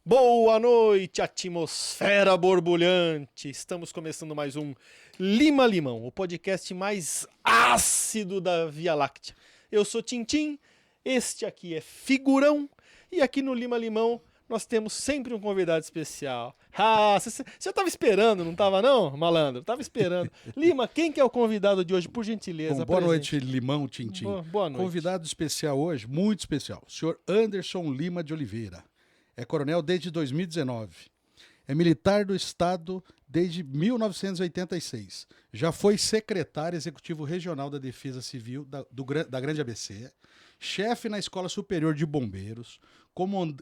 Boa noite, atmosfera borbulhante. Estamos começando mais um Lima Limão, o podcast mais ácido da Via Láctea. Eu sou Tintim, este aqui é Figurão e aqui no Lima Limão nós temos sempre um convidado especial. Ah, você estava esperando, não estava não, malandro? Estava esperando. Lima, quem que é o convidado de hoje, por gentileza? Boa noite, Limão, Tintim. Boa noite. Convidado especial hoje, muito especial, o senhor Anderson Lima de Oliveira. É coronel desde 2019. É militar do Estado desde 1986. Já foi secretário executivo regional da Defesa Civil da Grande ABC, chefe na Escola Superior de Bombeiros,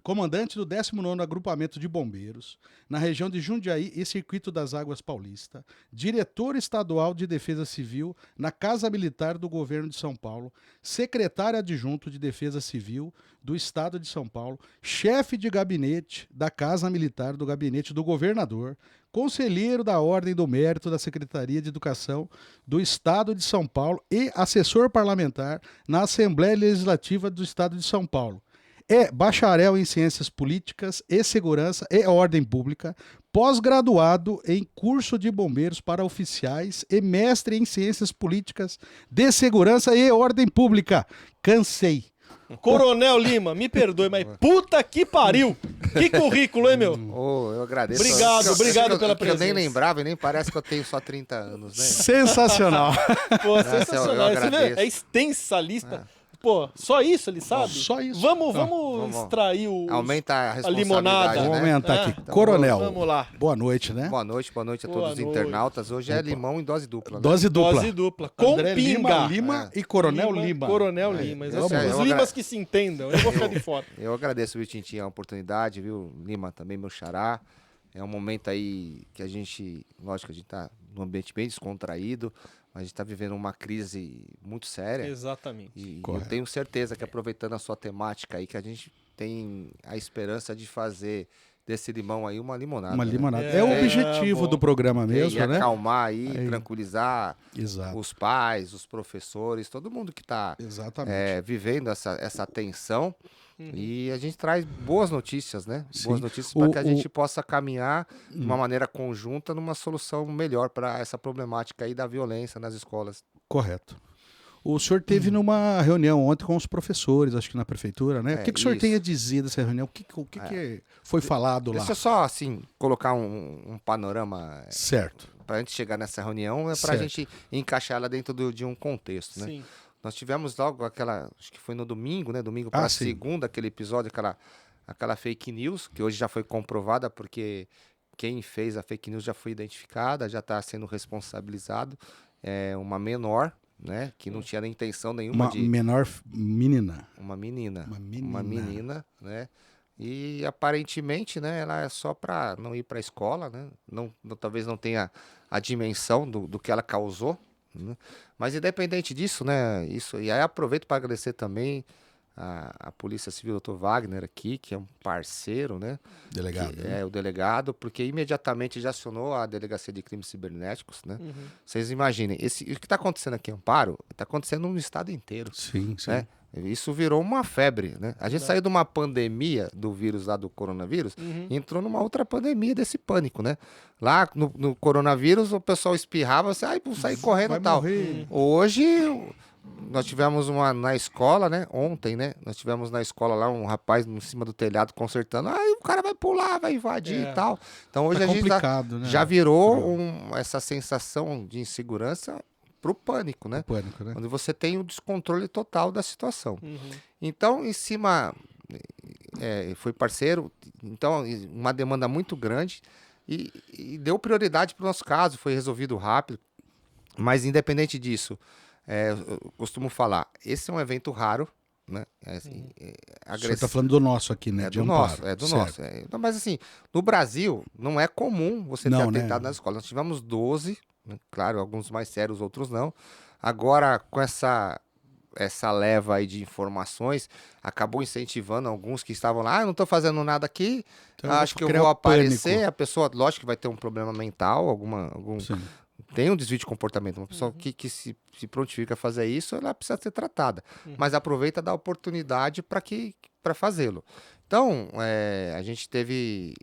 comandante do 19º Agrupamento de Bombeiros, na região de Jundiaí e Circuito das Águas Paulista, diretor estadual de Defesa Civil na Casa Militar do Governo de São Paulo, secretário adjunto de Defesa Civil do Estado de São Paulo, chefe de gabinete da Casa Militar do Gabinete do Governador, conselheiro da Ordem do Mérito da Secretaria de Educação do Estado de São Paulo e assessor parlamentar na Assembleia Legislativa do Estado de São Paulo. É bacharel em Ciências Políticas e Segurança e Ordem Pública, pós-graduado em curso de bombeiros para oficiais e mestre em Ciências Políticas de Segurança e Ordem Pública. Cansei. Coronel Lima, me perdoe, mas puta que pariu! Que currículo, hein, meu? Eu agradeço. Obrigado pela presença. Eu nem lembrava e nem parece que eu tenho só 30 anos, né? Sensacional. Pô, sensacional. eu Você vê? agradeço. É extensa a lista. Pô, só isso ele sabe? Só isso. Vamos extrair Aumenta a responsabilidade, limonada. né? Vamos aumentar aqui. Então, Coronel, vamos lá. boa noite, né? Boa noite a Boa todos os noite. internautas. Hoje é limão em dose dupla, né? Dose dupla. Dose dupla. Com André pinga. Lima e Coronel Lima. Coronel Lima. Vamos. Os Limas que se entendam. Eu vou ficar de fora. Eu agradeço, viu, Tintin, a oportunidade, viu? Lima também, meu xará. É um momento aí que a gente, lógico, a gente tá num ambiente bem descontraído, mas a gente tá vivendo uma crise muito séria. Exatamente. E eu tenho certeza que, aproveitando a sua temática aí, que a gente tem a esperança de fazer desse limão aí uma limonada. Uma né? limonada. É o objetivo bom. do programa mesmo, E né? acalmar aí, tranquilizar Exato. os pais, os professores, todo mundo que está Exatamente. vivendo essa tensão. E a gente traz boas notícias, né? Sim. Boas notícias para que a gente possa caminhar de uma maneira conjunta numa solução melhor para essa problemática aí da violência nas escolas. Correto. O senhor teve numa reunião ontem com os professores, acho que na prefeitura, né? O que o senhor isso. tem a dizer dessa reunião? O que foi falado lá? Deixa eu só, assim, colocar um panorama Certo. para a gente chegar nessa reunião, para a Certo. gente encaixar ela dentro de um contexto, né? Sim. Nós tivemos logo acho que foi no domingo, né? Domingo para sim. segunda, aquele episódio, aquela fake news, que hoje já foi comprovada, porque quem fez a fake news já foi identificada, já está sendo responsabilizado. É uma menor, né? Que não tinha nem intenção nenhuma Uma menor menina. Uma menina. Uma Uma menina, né? E aparentemente, né, ela é só para não ir para a escola, né? Talvez não tenha a dimensão do que ela causou, né? Mas independente disso, né? E aí aproveito para agradecer também a Polícia Civil, Dr. Wagner aqui, que é um parceiro, né? Delegado. Que é o delegado, porque imediatamente já acionou a Delegacia de Crimes Cibernéticos, né? Vocês imaginem, o que está acontecendo aqui em Amparo, está acontecendo no estado inteiro. Sim, sim. Né? Isso virou uma febre, né? A gente saiu de uma pandemia do vírus lá do coronavírus e entrou numa outra pandemia desse pânico, né? Lá no coronavírus o pessoal espirrava, você, vou sair correndo e tal. Morrer. Hoje nós tivemos na escola, né? Ontem, né? Nós tivemos na escola lá um rapaz em cima do telhado consertando. O cara vai pular, vai invadir e tal. Então hoje Tá a gente complicado, né? já virou essa sensação de insegurança pro pânico, né? Pânico, né? Onde você tem o descontrole total da situação. Então, em cima, foi parceiro, então, uma demanda muito grande e deu prioridade para o nosso caso, foi resolvido rápido, mas independente disso, eu costumo falar, esse é um evento raro, né? O senhor está falando do nosso aqui, né? É de do Amparo. nosso, é do Certo. nosso. Mas assim, no Brasil, não é comum você ter Não, né? atentado nas escolas. Nós tivemos 12, né? Claro, alguns mais sérios, outros não. Agora, com essa leva aí de informações, acabou incentivando alguns que estavam lá, eu não estou fazendo nada aqui, Então eu acho vou que eu criar vou o aparecer, pânico. a pessoa, lógico que vai ter um problema mental, algum Sim. tem um desvio de comportamento. Uma pessoa que se prontifica a fazer isso, ela precisa ser tratada. Mas aproveita da oportunidade para fazê-lo. Então, a gente teve,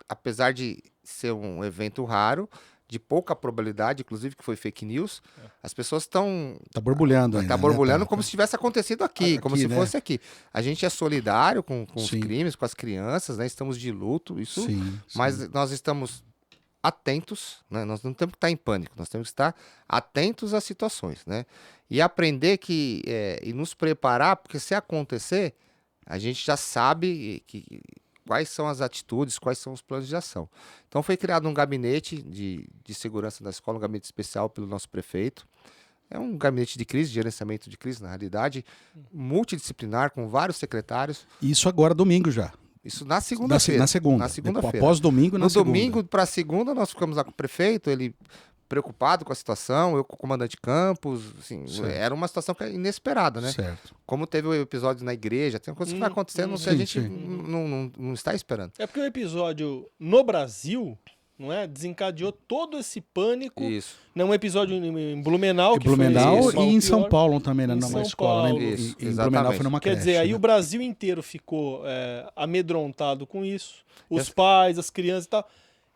apesar de ser um evento raro, de pouca probabilidade, inclusive que foi fake news, as pessoas estão... Tá borbulhando ainda. Tá borbulhando como se tivesse acontecido aqui, como se né? fosse aqui. A gente é solidário com os Sim. crimes, com as crianças, né? Estamos de luto, isso. Sim, Mas nós estamos atentos, né? Nós não temos que estar em pânico, nós temos que estar atentos às situações, né? E aprender e nos preparar, porque se acontecer, a gente já sabe quais são as atitudes, quais são os planos de ação. Então foi criado um gabinete de segurança da escola, um gabinete especial pelo nosso prefeito. É um gabinete de crise, de gerenciamento de crise, na realidade, multidisciplinar, com vários secretários. Isso agora domingo já. Isso na segunda-feira. Na segunda. Na segunda-feira. Após domingo, na segunda. No domingo para segunda, nós ficamos lá com o prefeito, ele preocupado com a situação, eu com o comandante Campos, assim, era uma situação inesperada, né? Certo. Como teve o episódio na igreja, tem coisas que vai acontecendo que a gente não está esperando. É porque o episódio no Brasil, não é, desencadeou todo esse pânico. Isso. Num episódio em Blumenau, Em Blumenau foi e em pior. São Paulo também, né? Em Numa São escola, Paulo. né? Isso, Em exatamente. Blumenau foi numa Quer creche. dizer, aí né? o Brasil inteiro ficou amedrontado com isso. Os pais, as crianças e tal.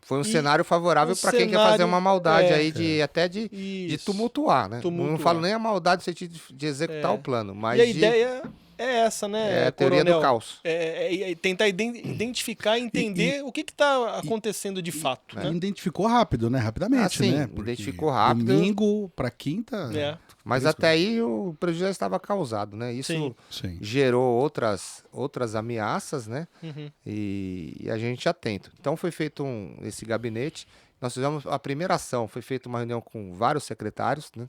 Foi um E cenário favorável um para quem quer cenário, fazer uma maldade aí até de Isso. tumultuar, né? Tumultuar. Não falo nem a maldade no sentido de executar o plano, mas E a ideia é essa, né? é a teoria Coronel? do caos. É tentar identificar e entender o que está acontecendo de fato. E Né? identificou rápido, né? Rapidamente, sim, né? Porque identificou rápido. Domingo para quinta. É. Mas até aí o prejuízo já estava causado, né? Isso Sim. Sim. gerou outras ameaças, né? Uhum. E a gente atento. Então foi feito esse gabinete. Nós fizemos a primeira ação, foi feita uma reunião com vários secretários, né?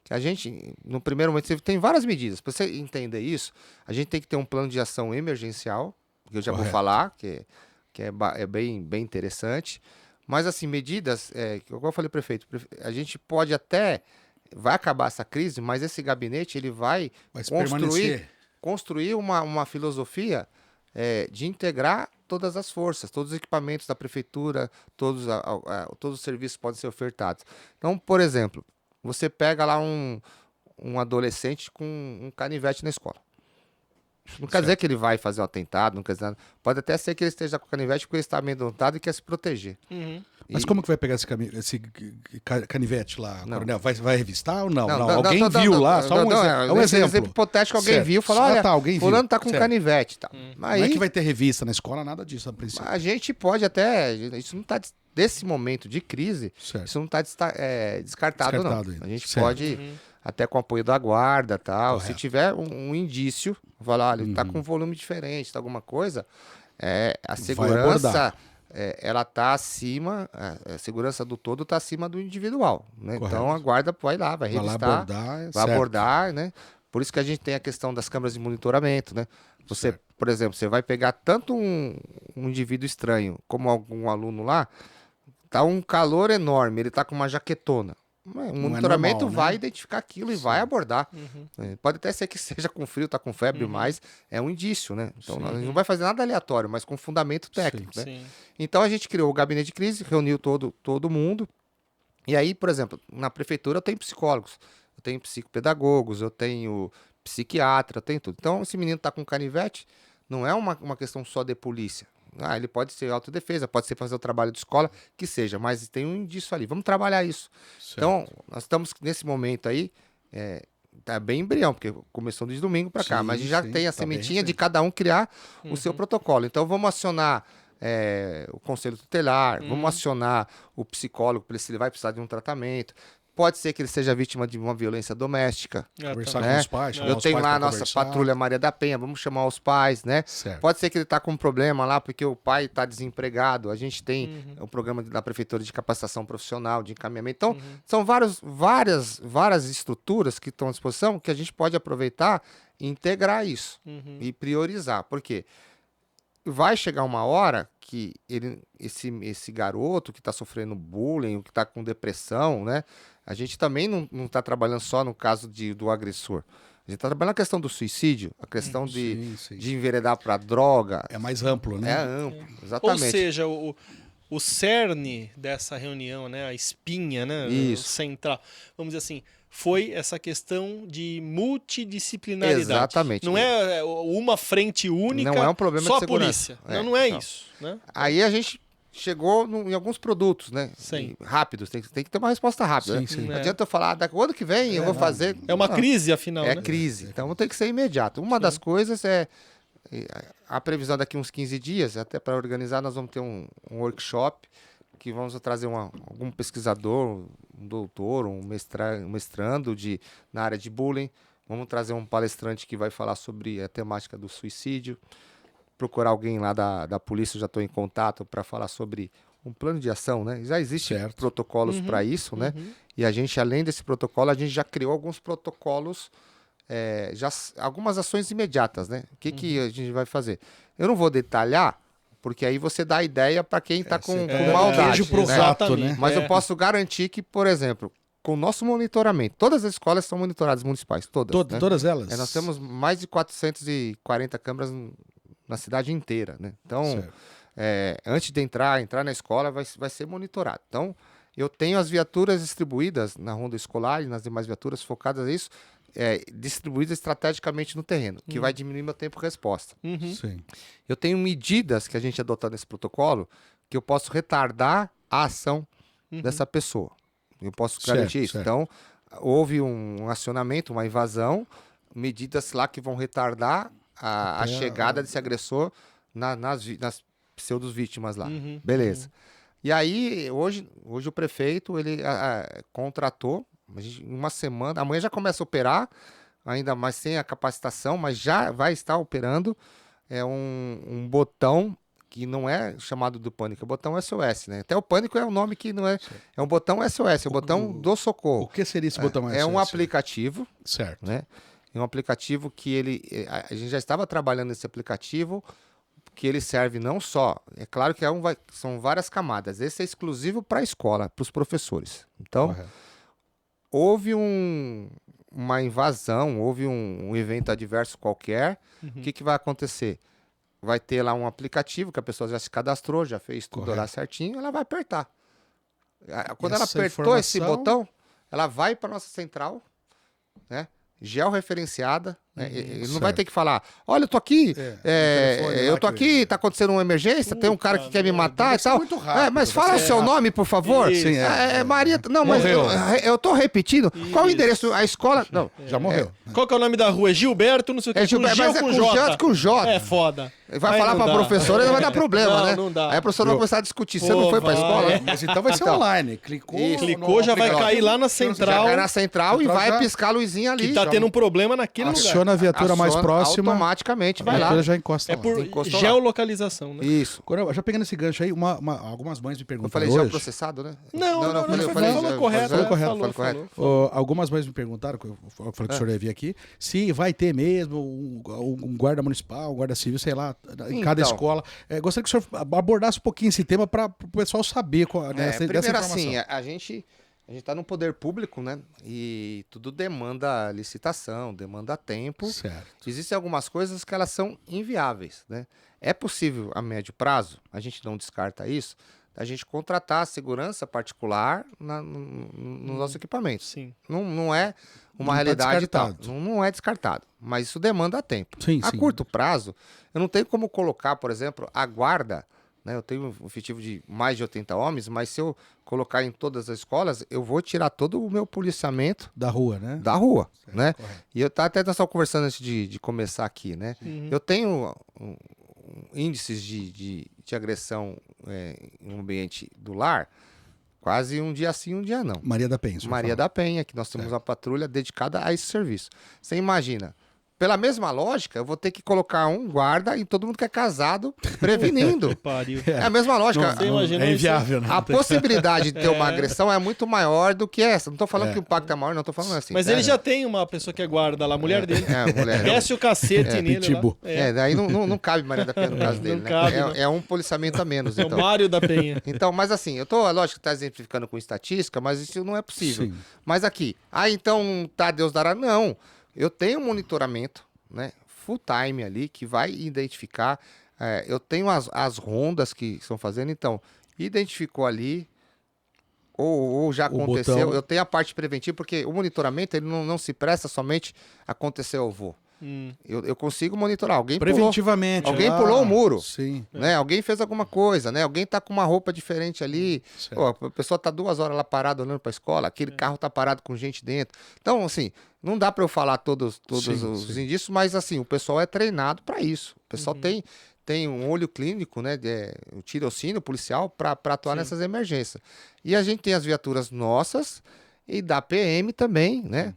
Que a gente, no primeiro momento, tem várias medidas. Para você entender isso, a gente tem que ter um plano de ação emergencial, que eu já vou falar, que é bem interessante. Mas, assim, medidas, como eu falei, prefeito, a gente pode vai acabar essa crise, mas esse gabinete ele vai construir uma filosofia de integrar todas as forças, todos os equipamentos da prefeitura, todos os serviços podem ser ofertados. Então, por exemplo, você pega lá um adolescente com um canivete na escola. Isso não quer dizer que ele vai fazer um atentado, não quer dizer nada. Pode até ser que ele esteja com o canivete porque ele está amedrontado e quer se proteger. Uhum. Mas como que vai pegar esse canivete lá, Coronel? Vai revistar ou não? Não, alguém viu lá? Só um exemplo. Hipotético, alguém viu, falou, olha, alguém fulano viu. tá com canivete. Tá. Não é que vai ter revista na escola, nada disso a princípio. A gente pode até, isso não está, desse momento de crise, isso não está descartado não. Ainda. A gente pode, até com o apoio da guarda, tal, se tiver um indício, falar, olha, tá com um volume diferente, tá alguma coisa, a segurança... ela está acima, a segurança do todo está acima do individual, né? Então a guarda vai lá, vai revistar, vai abordar, né? Por isso que a gente tem a questão das câmeras de monitoramento, né? Você, por exemplo, você vai pegar tanto um indivíduo estranho como algum aluno lá, tá um calor enorme, ele tá com uma jaquetona. O monitoramento normal, vai né? identificar aquilo e vai abordar. Pode até ser que seja com frio, tá com febre, mas é um indício, né? Então a gente não vai fazer nada aleatório, mas com fundamento técnico, né? Sim. Então a gente criou o gabinete de crise, reuniu todo mundo. E aí, por exemplo, na prefeitura eu tenho psicólogos, eu tenho psicopedagogos, eu tenho psiquiatra, eu tenho tudo. Então esse menino tá com canivete, não é uma questão só de polícia. Ele pode ser autodefesa, pode ser fazer o trabalho de escola, que seja, mas tem um indício ali. Vamos trabalhar isso. Certo. Então, nós estamos nesse momento aí, tá bem embrião, porque começou desde domingo para cá, mas a gente já tem a sementinha de cada um criar o seu protocolo. Então, vamos acionar o conselho tutelar, vamos acionar o psicólogo para ver se ele vai precisar de um tratamento. Pode ser que ele seja vítima de uma violência doméstica. Conversar né? com os pais. chamar Eu os tenho pais lá a pra nossa conversar. patrulha Maria da Penha, vamos chamar os pais, né? Certo. Pode ser que ele está com um problema lá porque o pai está desempregado. A gente tem o programa da prefeitura de capacitação profissional, de encaminhamento. Então, são várias estruturas que estão à disposição que a gente pode aproveitar e integrar isso e priorizar. Por quê? Vai chegar uma hora que esse garoto que está sofrendo bullying, que está com depressão, né? A gente também não está trabalhando só no caso do agressor. A gente está trabalhando a questão do suicídio, a questão de enveredar para droga. É mais amplo, né? É amplo, exatamente. Ou seja, o cerne dessa reunião, né, a espinha, né, Isso. central, vamos dizer assim, foi essa questão de multidisciplinaridade. Exatamente. Não é uma frente única, Não é um problema só de a segurança. polícia. Não é não. isso. Né? Aí a gente chegou em alguns produtos, né? Sim. Rápidos, tem que ter uma resposta rápida. Sim, né? sim. Não É. adianta eu falar, o ano que vem eu vou fazer... É uma Não. crise, afinal, É né? crise, então tem que ser imediato. Uma das coisas é a previsão daqui uns 15 dias, até para organizar, nós vamos ter um workshop que vamos trazer algum pesquisador, um doutor, um mestrando na área de bullying. Vamos trazer um palestrante que vai falar sobre a temática do suicídio. Procurar alguém lá da polícia, eu já estou em contato para falar sobre um plano de ação, né? Já existem Certo. protocolos para isso, né? E a gente, além desse protocolo, a gente já criou alguns protocolos, algumas ações imediatas, né? O que a gente vai fazer? Eu não vou detalhar, porque aí você dá ideia para quem está com maldade. Queijo pro né? gato, né? Mas eu posso garantir que, por exemplo, com o nosso monitoramento, todas as escolas são monitoradas municipais, todas. né? Todas elas? Nós temos mais de 440 câmeras na cidade inteira, né? Então, Certo. antes de entrar na escola, vai ser monitorado. Então, eu tenho as viaturas distribuídas na ronda escolar e nas demais viaturas focadas a isso, distribuídas estrategicamente no terreno, que vai diminuir meu tempo de resposta. Sim. Eu tenho medidas que a gente adotou nesse protocolo que eu posso retardar a ação dessa pessoa. Eu posso garantir isso. Certo. Então, houve um acionamento, uma invasão, medidas lá que vão retardar a chegada desse agressor nas pseudo-vítimas lá. Beleza. E aí, hoje o prefeito, ele contratou, em uma semana, amanhã já começa a operar, ainda mais sem a capacitação, mas já vai estar operando um botão que não é chamado do pânico, é o botão SOS, né? Até o pânico é um nome que não é... É um botão SOS, é o botão do socorro. O que seria esse botão SOS? É um aplicativo, Certo. né? É um aplicativo que a gente já estava trabalhando nesse aplicativo, que ele serve não só... É claro que são várias camadas. Esse é exclusivo para a escola, para os professores. Então, Correto. houve uma invasão, houve um evento adverso qualquer. O que vai acontecer? Vai ter lá um aplicativo que a pessoa já se cadastrou, já fez tudo lá certinho, ela vai apertar. Quando ela apertou esse botão, ela vai para nossa central, né? Georreferenciada, né? Ele não vai ter que falar, olha, eu tô aqui, eu tô aqui, tá acontecendo uma emergência, tem um cara que quer me matar e tal. muito rápido, Mas fala o seu nome, por favor. Isso. Sim, Maria, não, mas eu tô repetindo. Qual o endereço? A escola... Não, Já morreu. Qual que é o nome da rua? É Gilberto, não sei o que. Gilberto, mas é com J, com J. É foda. Vai Aí falar não pra dá. professora e vai dar problema, Não, né? não dá. Aí a professora vai começar a discutir. Você não foi pra vai. escola? Mas então vai ser Então, online. Clicou, isso. Clicou, já vai cair lá na Já central, cai na central e Central vai já- piscar a luzinha ali. que tá Já tendo um problema naquele lugar. Aciona a viatura mais aciona próxima. automaticamente, A vai lá. viatura já encosta É lá. por Encostou lá. geolocalização, né? Isso. Agora, já pegando esse gancho aí, algumas mães me Eu perguntaram falei hoje... geoprocessado, né? Não, falei falou correto. falei Falou correto. correto. Algumas mães me perguntaram, eu falei que o senhor ia vir aqui, se vai ter mesmo um guarda municipal, um guarda civil, sei lá, em cada Então. escola. Gostaria que o senhor abordasse um pouquinho esse tema para o pessoal saber dessa Primeiro informação. assim, a gente está no poder público, né? E tudo demanda licitação, demanda tempo. Certo. Existem algumas coisas que elas são inviáveis, né? É possível a médio prazo, a gente não descarta isso, a gente contratar a segurança particular nos nossos equipamentos. Sim. Não é uma Não tá realidade tal. descartado. Não é descartado, mas isso demanda tempo. Sim, A sim. curto prazo, eu não tenho como colocar, por exemplo, a guarda, né? Eu tenho um efetivo de mais de 80 homens, mas se eu colocar em todas as escolas, eu vou tirar todo o meu policiamento Da rua, né? da rua, né? correto. E eu até nós estávamos conversando antes de começar aqui, né? Eu tenho índices de agressão em um ambiente do lar, quase um dia sim, um dia não. Maria da Penha. o senhor Maria fala. da Penha, que nós temos uma patrulha dedicada a esse serviço. Você imagina, pela mesma lógica, eu vou ter que colocar um guarda em todo mundo que é casado, prevenindo. Pariu. É a mesma lógica. Você imagina É isso? inviável, né? A possibilidade de ter uma agressão é muito maior do que essa. Não estou falando que o impacto é maior, não estou falando assim. Mas ele já tem uma pessoa que é guarda lá, a mulher dele. mulher. Desce o cacete nele Pitbull. lá. Daí não cabe Maria da Penha no caso dele, né? cabe, não. É um policiamento a menos, É o então. Mário da Penha. Então, mas assim, lógico que tá exemplificando com estatística, mas isso não é possível. Sim. Mas aqui, então, tá, Deus dará, não. Eu tenho um monitoramento, né, full time ali, que vai identificar, eu tenho as rondas que estão fazendo, então, identificou ali, ou já O aconteceu, botão. eu tenho a parte preventiva, porque o monitoramento ele não se presta somente aconteceu, eu vou. Eu consigo monitorar. Alguém Preventivamente. Alguém pulou o muro. Sim. né? Alguém fez alguma coisa, né? Alguém tá com uma roupa diferente ali. Pô, a pessoa tá 2 horas lá parada olhando pra escola, aquele carro tá parado com gente dentro. Então, assim, não dá para eu falar todos os indícios, mas assim, o pessoal é treinado para isso. O pessoal tem um olho clínico, né? O tirocínio policial para atuar nessas emergências. E a gente tem as viaturas nossas e da PM também, né?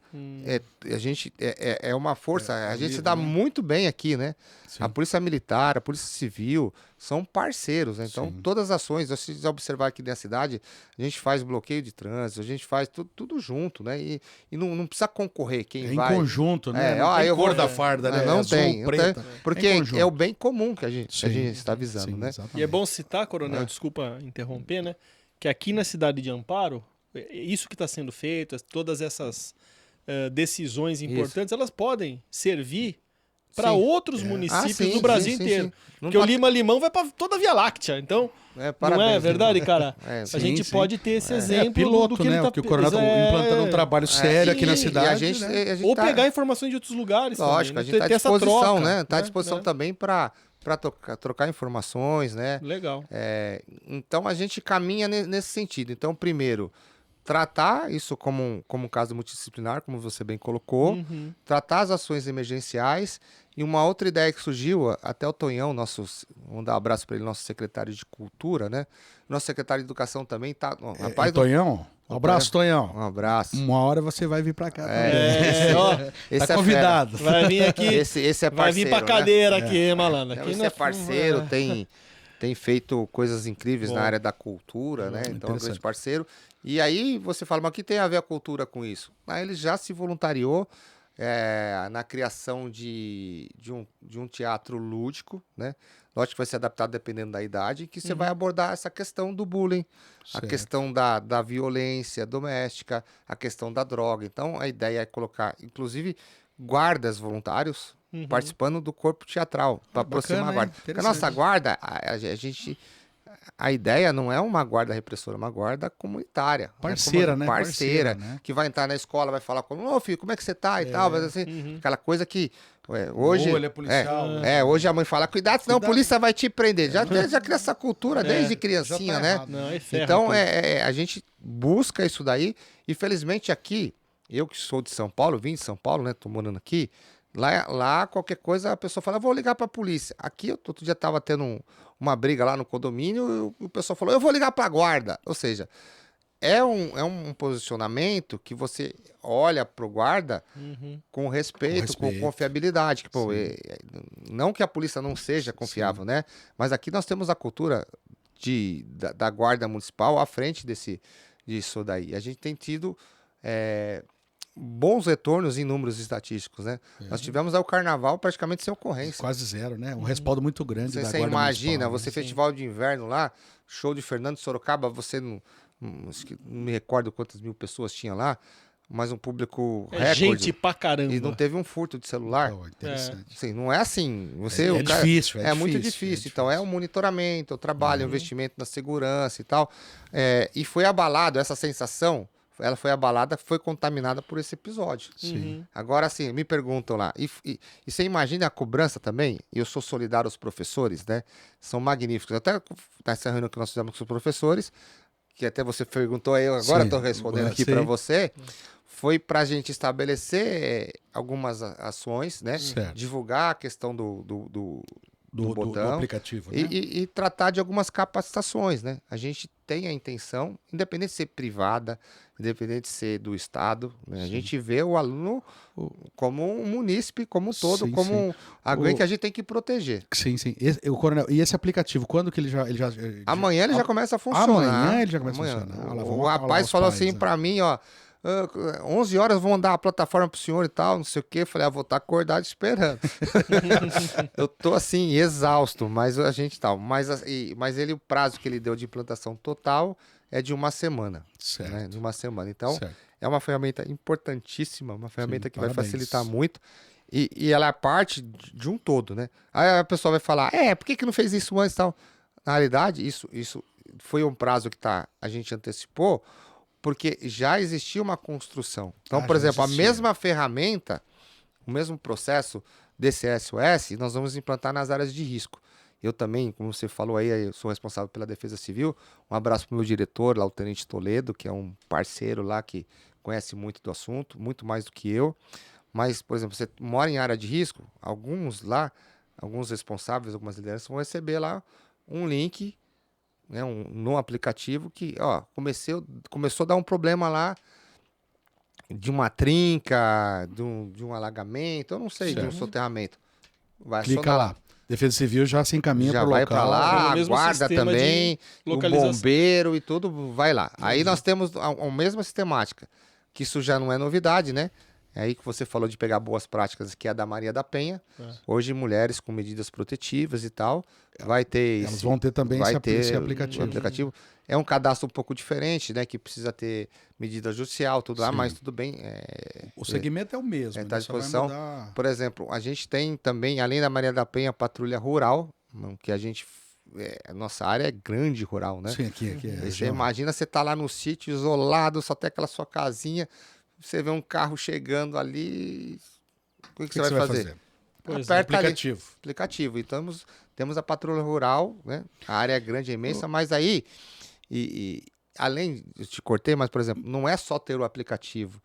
A gente é uma força, a gente se dá muito bem aqui, né? Sim. A Polícia Militar, a Polícia Civil são parceiros, né? Então todas as ações, se você observar aqui na cidade, a gente faz bloqueio de trânsito, a gente faz tudo junto, né? E não precisa concorrer quem vai. Em conjunto, né? Não tem eu cor vou da farda, né? Não Azul, tem, preta. porque Em conjunto. é o bem comum que a gente está visando, né? E é bom citar, Coronel, desculpa interromper, né? Que aqui na cidade de Amparo, isso que está sendo feito, todas essas decisões importantes, elas podem servir para outros municípios do Brasil inteiro. Porque o Lima-Limão vai para toda a Via Láctea. Então, não é verdade, cara? A gente pode ter esse exemplo piloto, do que né? ele tá... Que o Coronel tá implantando um trabalho sério aqui na cidade. Ou pegar informações de outros lugares. Lógico, também, a gente está à essa disposição, troca, né? Está à disposição também para trocar informações, né? Legal. Então a gente caminha nesse sentido. Então, primeiro, tratar isso como um caso multidisciplinar, como você bem colocou, tratar as ações emergenciais. E uma outra ideia que surgiu, até o Tonhão, vamos dar um abraço para ele, nosso secretário de Cultura, né? Nosso secretário de Educação também tá. Rapaz, Tonhão? Um abraço, Tonhão. Um abraço. Uma hora você vai vir para cá. Esse tá convidado. Vai vir aqui. Esse é parceiro. Vai vir pra cadeira aqui, malandro. Então, aqui esse é parceiro, tem feito coisas incríveis na área da cultura, né? Então é um grande parceiro. E aí você fala, mas o que tem a ver a cultura com isso? Aí ele já se voluntariou na criação de um teatro lúdico, né? Lógico que vai ser adaptado dependendo da idade, que você vai abordar essa questão do bullying, a questão da violência doméstica, a questão da droga. Então, a ideia é colocar, inclusive, guardas voluntários participando do corpo teatral, para aproximar a guarda. Porque a nossa guarda, a ideia não é uma guarda repressora, é uma guarda comunitária. Parceira, né? Parceira, que vai entrar na escola, vai falar com ô filho, como é que você tá e tal, mas assim, aquela coisa que hoje... Ele é policial. hoje a mãe fala, cuidado, senão a polícia vai te prender. Já cria essa cultura desde criancinha, tá né? errado, Não, ferra, então, a gente busca isso daí, e felizmente aqui, eu que sou de São Paulo, vim de São Paulo, né? Tô morando aqui, lá qualquer coisa a pessoa fala, eu vou ligar pra polícia. Aqui, outro dia tava tendo uma briga lá no condomínio e o pessoal falou, eu vou ligar pra guarda. Ou seja, é um posicionamento que você olha pro guarda com respeito, com confiabilidade. Que, não que a polícia não seja confiável, né? Mas aqui nós temos a cultura da guarda municipal à frente disso daí. A gente tem tido bons retornos em números estatísticos, né? Nós tivemos o carnaval praticamente sem ocorrência. Quase zero, né? Um respaldo muito grande da Você Guarda imagina, Municipal, você festival de inverno lá, show de Fernando de Sorocaba, você não me recordo quantas mil pessoas tinha lá, mas um público recorde. Gente pra caramba. E não teve um furto de celular. Interessante. Assim, não é assim. Difícil. É muito difícil. Então, é um monitoramento, o trabalho, o investimento na segurança e tal. E foi abalado, essa sensação, ela foi abalada, foi contaminada por esse episódio. Sim. Agora, assim, me perguntam lá, e você imagina a cobrança também? Eu sou solidário aos professores, né? São magníficos. Até nessa reunião que nós fizemos com os professores, que até você perguntou, eu agora estou respondendo aqui para você, foi para a gente estabelecer algumas ações, né? Certo. Divulgar a questão do botão, do aplicativo, né? e tratar de algumas capacitações, né? A gente tem a intenção, independente de ser privada, independente de ser do Estado, né? A gente vê o aluno como um munícipe, como um todo, como alguém que a gente tem que proteger. Sim. Coronel, e esse aplicativo, quando que ele já amanhã ele já começa a funcionar. Amanhã ele já começa a funcionar. O rapaz falou assim para mim, ó, 11 horas vou mandar a plataforma pro senhor e tal, não sei o quê. Falei, vou estar acordado esperando. Eu tô assim, exausto, mas a gente tal. Mas ele, o prazo que ele deu de implantação total é de 1 semana. Certo. Né? De 1 semana. Então, é uma ferramenta importantíssima, uma ferramenta que vai facilitar muito. E ela é parte de um todo, né? Aí a pessoa vai falar, por que não fez isso antes e tal? Na realidade, isso foi um prazo que a gente antecipou, Porque já existia uma construção. Então, por já exemplo, existia. a mesma ferramenta, o mesmo processo desse SOS, nós vamos implantar nas áreas de risco. Eu também, como você falou aí, eu sou responsável pela Defesa Civil. Um abraço para o meu diretor, lá, o Tenente Toledo, que é um parceiro lá que conhece muito do assunto, muito mais do que eu. Mas, por exemplo, você mora em área de risco, alguns responsáveis, algumas lideranças vão receber lá um link, né, no aplicativo que, ó, começou a dar um problema lá de uma trinca, de um alagamento, eu não sei, de um Certo. soterramento. Vai Clica acionar lá. Defesa Civil já se encaminha já pro vai local. para lá, Pelo a mesmo guarda sistema de também, o localização. bombeiro e tudo vai lá. Aí nós temos a mesma sistemática, que isso já não é novidade, né? É aí que você falou de pegar boas práticas, que é a da Maria da Penha. Hoje, mulheres com medidas protetivas e tal, vai ter Elas vão ter também esse aplicativo. o aplicativo. É um cadastro um pouco diferente, né? Que precisa ter medida judicial, tudo lá, Sim. mas tudo bem. O segmento é o mesmo. Tá à né? Só vai disposição. mudar- Por exemplo, a gente tem também, além da Maria da Penha, a patrulha rural, que a gente. A nossa área é grande rural, né? Sim, aqui é. Aí você região. imagina você tá lá no sítio isolado, só tem aquela sua casinha, você vê um carro chegando ali, o que você vai fazer? Pois é, Aperta ali, Aplicativo. aplicativo. Então temos a patrulha rural, né? A área é grande, é imensa, mas aí, além, eu te cortei, mas por exemplo, não é só ter o aplicativo.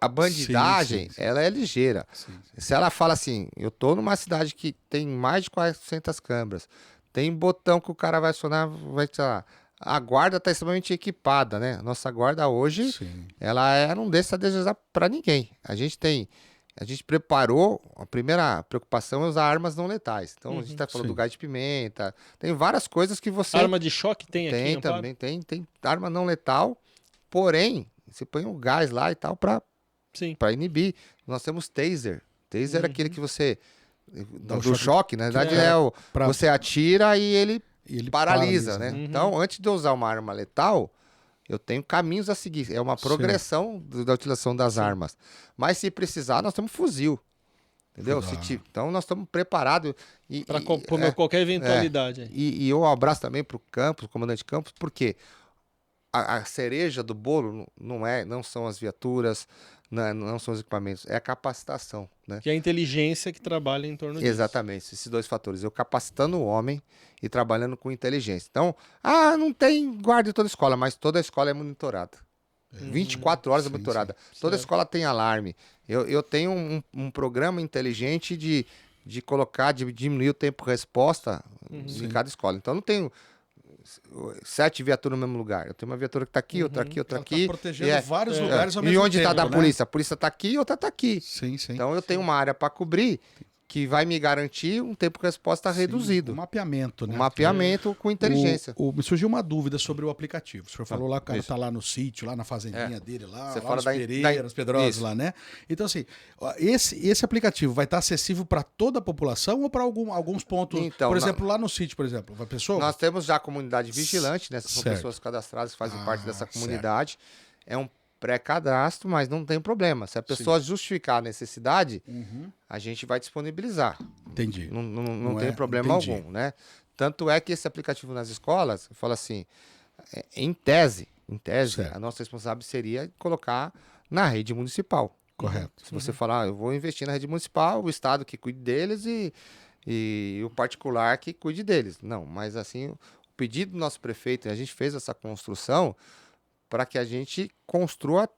A bandidagem, sim. ela é ligeira. Sim. Se ela fala assim, eu tô numa cidade que tem mais de 400 câmeras, tem botão que o cara vai acionar, vai, sei lá, a guarda está extremamente equipada, né? Nossa guarda hoje, Sim. ela não deixa a desejar para ninguém. A gente preparou, a primeira preocupação é usar armas não letais. Então a gente está falando sim. do gás de pimenta, tem várias coisas que você Arma de choque tem aqui em tem Amparo? também, tem arma não letal, porém, você põe um gás lá e tal para Sim. inibir. Nós temos taser. Taser é aquele que você Dá um do choque, na verdade pra- você atira e ele E ele paralisa, né? Uhum. Então, antes de eu usar uma arma letal, eu tenho caminhos a seguir. É uma progressão da utilização das armas. Mas se precisar, nós temos fuzil. Entendeu? Então, nós estamos preparados. Para qualquer eventualidade. Aí. E eu abraço também para o Campos, o comandante Campos, porque a cereja do bolo não são as viaturas, não são os equipamentos, é a capacitação, né? Que é a inteligência que trabalha em torno disso. Exatamente, esses dois fatores. Eu capacitando o homem e trabalhando com inteligência. Então, não tem guarda em toda escola, mas toda escola é monitorada. 24 horas é monitorada. Toda Certo. escola tem alarme. Eu tenho um programa inteligente de colocar, de diminuir o tempo-resposta em cada escola. Então, eu não tenho 7 viaturas no mesmo lugar. Eu tenho uma viatura que está aqui, outra aqui, outra Ela aqui. tá protegendo vários lugares ao E mesmo onde está tempo, da né? polícia? A polícia está aqui e outra está aqui. Sim. Então eu tenho uma área para cobrir que vai me garantir um tempo de resposta reduzido. Um mapeamento, né? Um mapeamento com inteligência. Me surgiu uma dúvida sobre o aplicativo. O senhor falou lá que o cara isso. tá lá no sítio, lá na fazendinha dele, lá, Você lá fala nos da- Pereiras, Pedrosos isso. lá, né? Então, assim, ó, esse aplicativo vai estar acessível para toda a população ou para alguns pontos? Então, por exemplo, lá no sítio, por exemplo, a pessoa... Nós temos já a comunidade vigilante, né? São Certo. pessoas cadastradas que fazem parte dessa certo. comunidade. É um pré-cadastro, mas não tem problema. Se a pessoa justificar a necessidade, a gente vai disponibilizar. Entendi. Não tem é- problema entendi. algum, né? Tanto é que esse aplicativo nas escolas, fala assim, em tese, Certo. a nossa responsabilidade seria colocar na rede municipal. Correto. Se você falar, eu vou investir na rede municipal, o Estado que cuide deles e o particular que cuide deles. Não, mas assim, o pedido do nosso prefeito, a gente fez essa construção para que a gente construa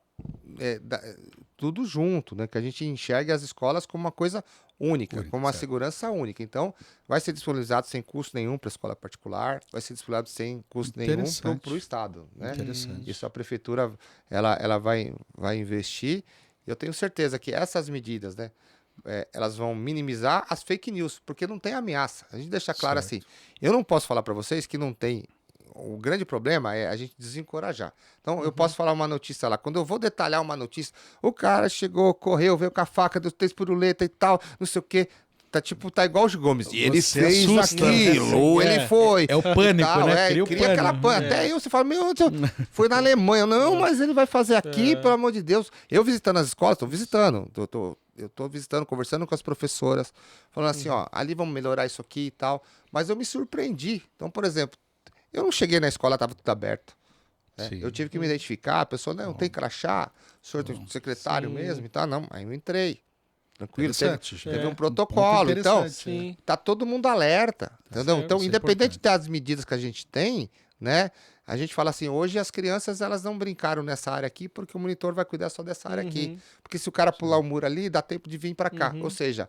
tudo junto, né? Que a gente enxergue as escolas como uma coisa única, como uma certo. segurança única. Então, vai ser disponibilizado sem custo nenhum para a escola particular, vai ser disponibilizado sem custo nenhum Interessante. para o Estado, né? Interessante. Isso a prefeitura ela vai investir. Eu tenho certeza que essas medidas, né, elas vão minimizar as fake news, porque não tem ameaça. A gente deixa claro Certo. assim. Eu não posso falar para vocês que não tem. O grande problema é a gente desencorajar. Então, eu posso falar uma notícia lá. Quando eu vou detalhar uma notícia, o cara chegou, correu, veio com a faca, deu 3 piruleta e tal, não sei o quê. Tá igual o Gil Gomes. E ele Você fez assusta, né? aquilo, ele foi. É o pânico, tal, né? Cria o pânico. aquela Até eu, você fala, meu Deus, foi na Alemanha. Não, mas ele vai fazer aqui, pelo amor de Deus. Eu visitando as escolas, estou visitando. Eu tô visitando, conversando com as professoras, falando assim, ó, ali vamos melhorar isso aqui e tal. Mas eu me surpreendi. Então, por exemplo, eu não cheguei na escola, estava tudo aberto. né? Sim. Eu tive que me identificar, a pessoa não tem crachá, o senhor é secretário Sim. mesmo e tal. Não, aí eu entrei. Tranquilo, Interessante, já. teve um ponto protocolo. Então, interessante, Sim. tá todo mundo alerta. Entendeu? certo. Então, Isso é independente importante. das medidas que a gente tem, né? A gente fala assim, hoje as crianças elas não brincaram nessa área aqui porque o monitor vai cuidar só dessa área aqui. Porque se o cara pular o muro ali, dá tempo de vir para cá. Ou seja,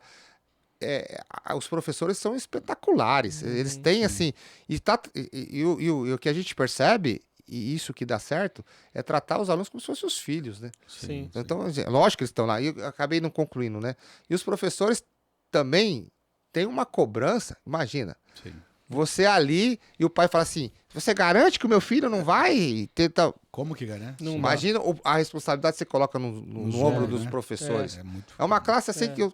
os professores são espetaculares. Eles têm assim. E o que a gente percebe, e isso que dá certo, é tratar os alunos como se fossem os filhos, né? Sim. Então, lógico que eles estão lá. E eu acabei não concluindo, né? E os professores também têm uma cobrança. Imagina. Sim. Você ali e o pai fala assim: você garante que o meu filho não vai ter tal. Como que ganha? Não dá. Imagina a responsabilidade que você coloca no Nos ombro ombros, dos né? professores. É muito É uma classe assim É. que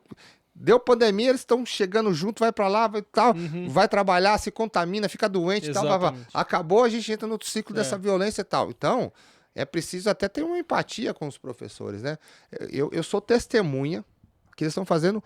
deu pandemia, eles estão chegando junto, vai pra lá, vai tal, vai trabalhar, se contamina, fica doente e tal. Blá, blá. Exatamente. Acabou, a gente entra no ciclo dessa É. violência e tal. Então, é preciso até ter uma empatia com os professores, né? Eu sou testemunha que eles estão fazendo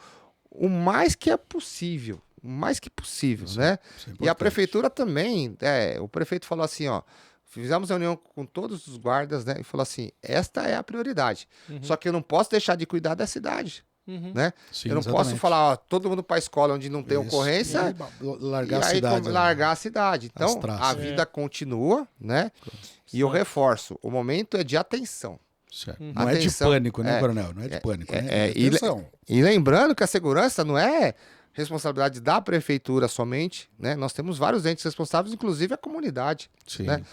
o mais que é possível. O mais que possível, né? isso é E a importante. prefeitura também, o prefeito falou assim, ó, fizemos reunião com todos os guardas, né? E falou assim, esta é a prioridade. Só que eu não posso deixar de cuidar da cidade, né? Sim, eu não posso exatamente. falar, ó, todo mundo para a escola onde não tem Isso. ocorrência E largar a aí cidade. né? largar a cidade. Então, As traças. a vida continua, né? E eu reforço, o momento é de atenção. Certo. Não é de Atenção. pânico, né, coronel? Não é de pânico, né? É e, atenção. e lembrando que a segurança não é responsabilidade da prefeitura somente, né? Nós temos vários entes responsáveis, inclusive a comunidade, Sim. né?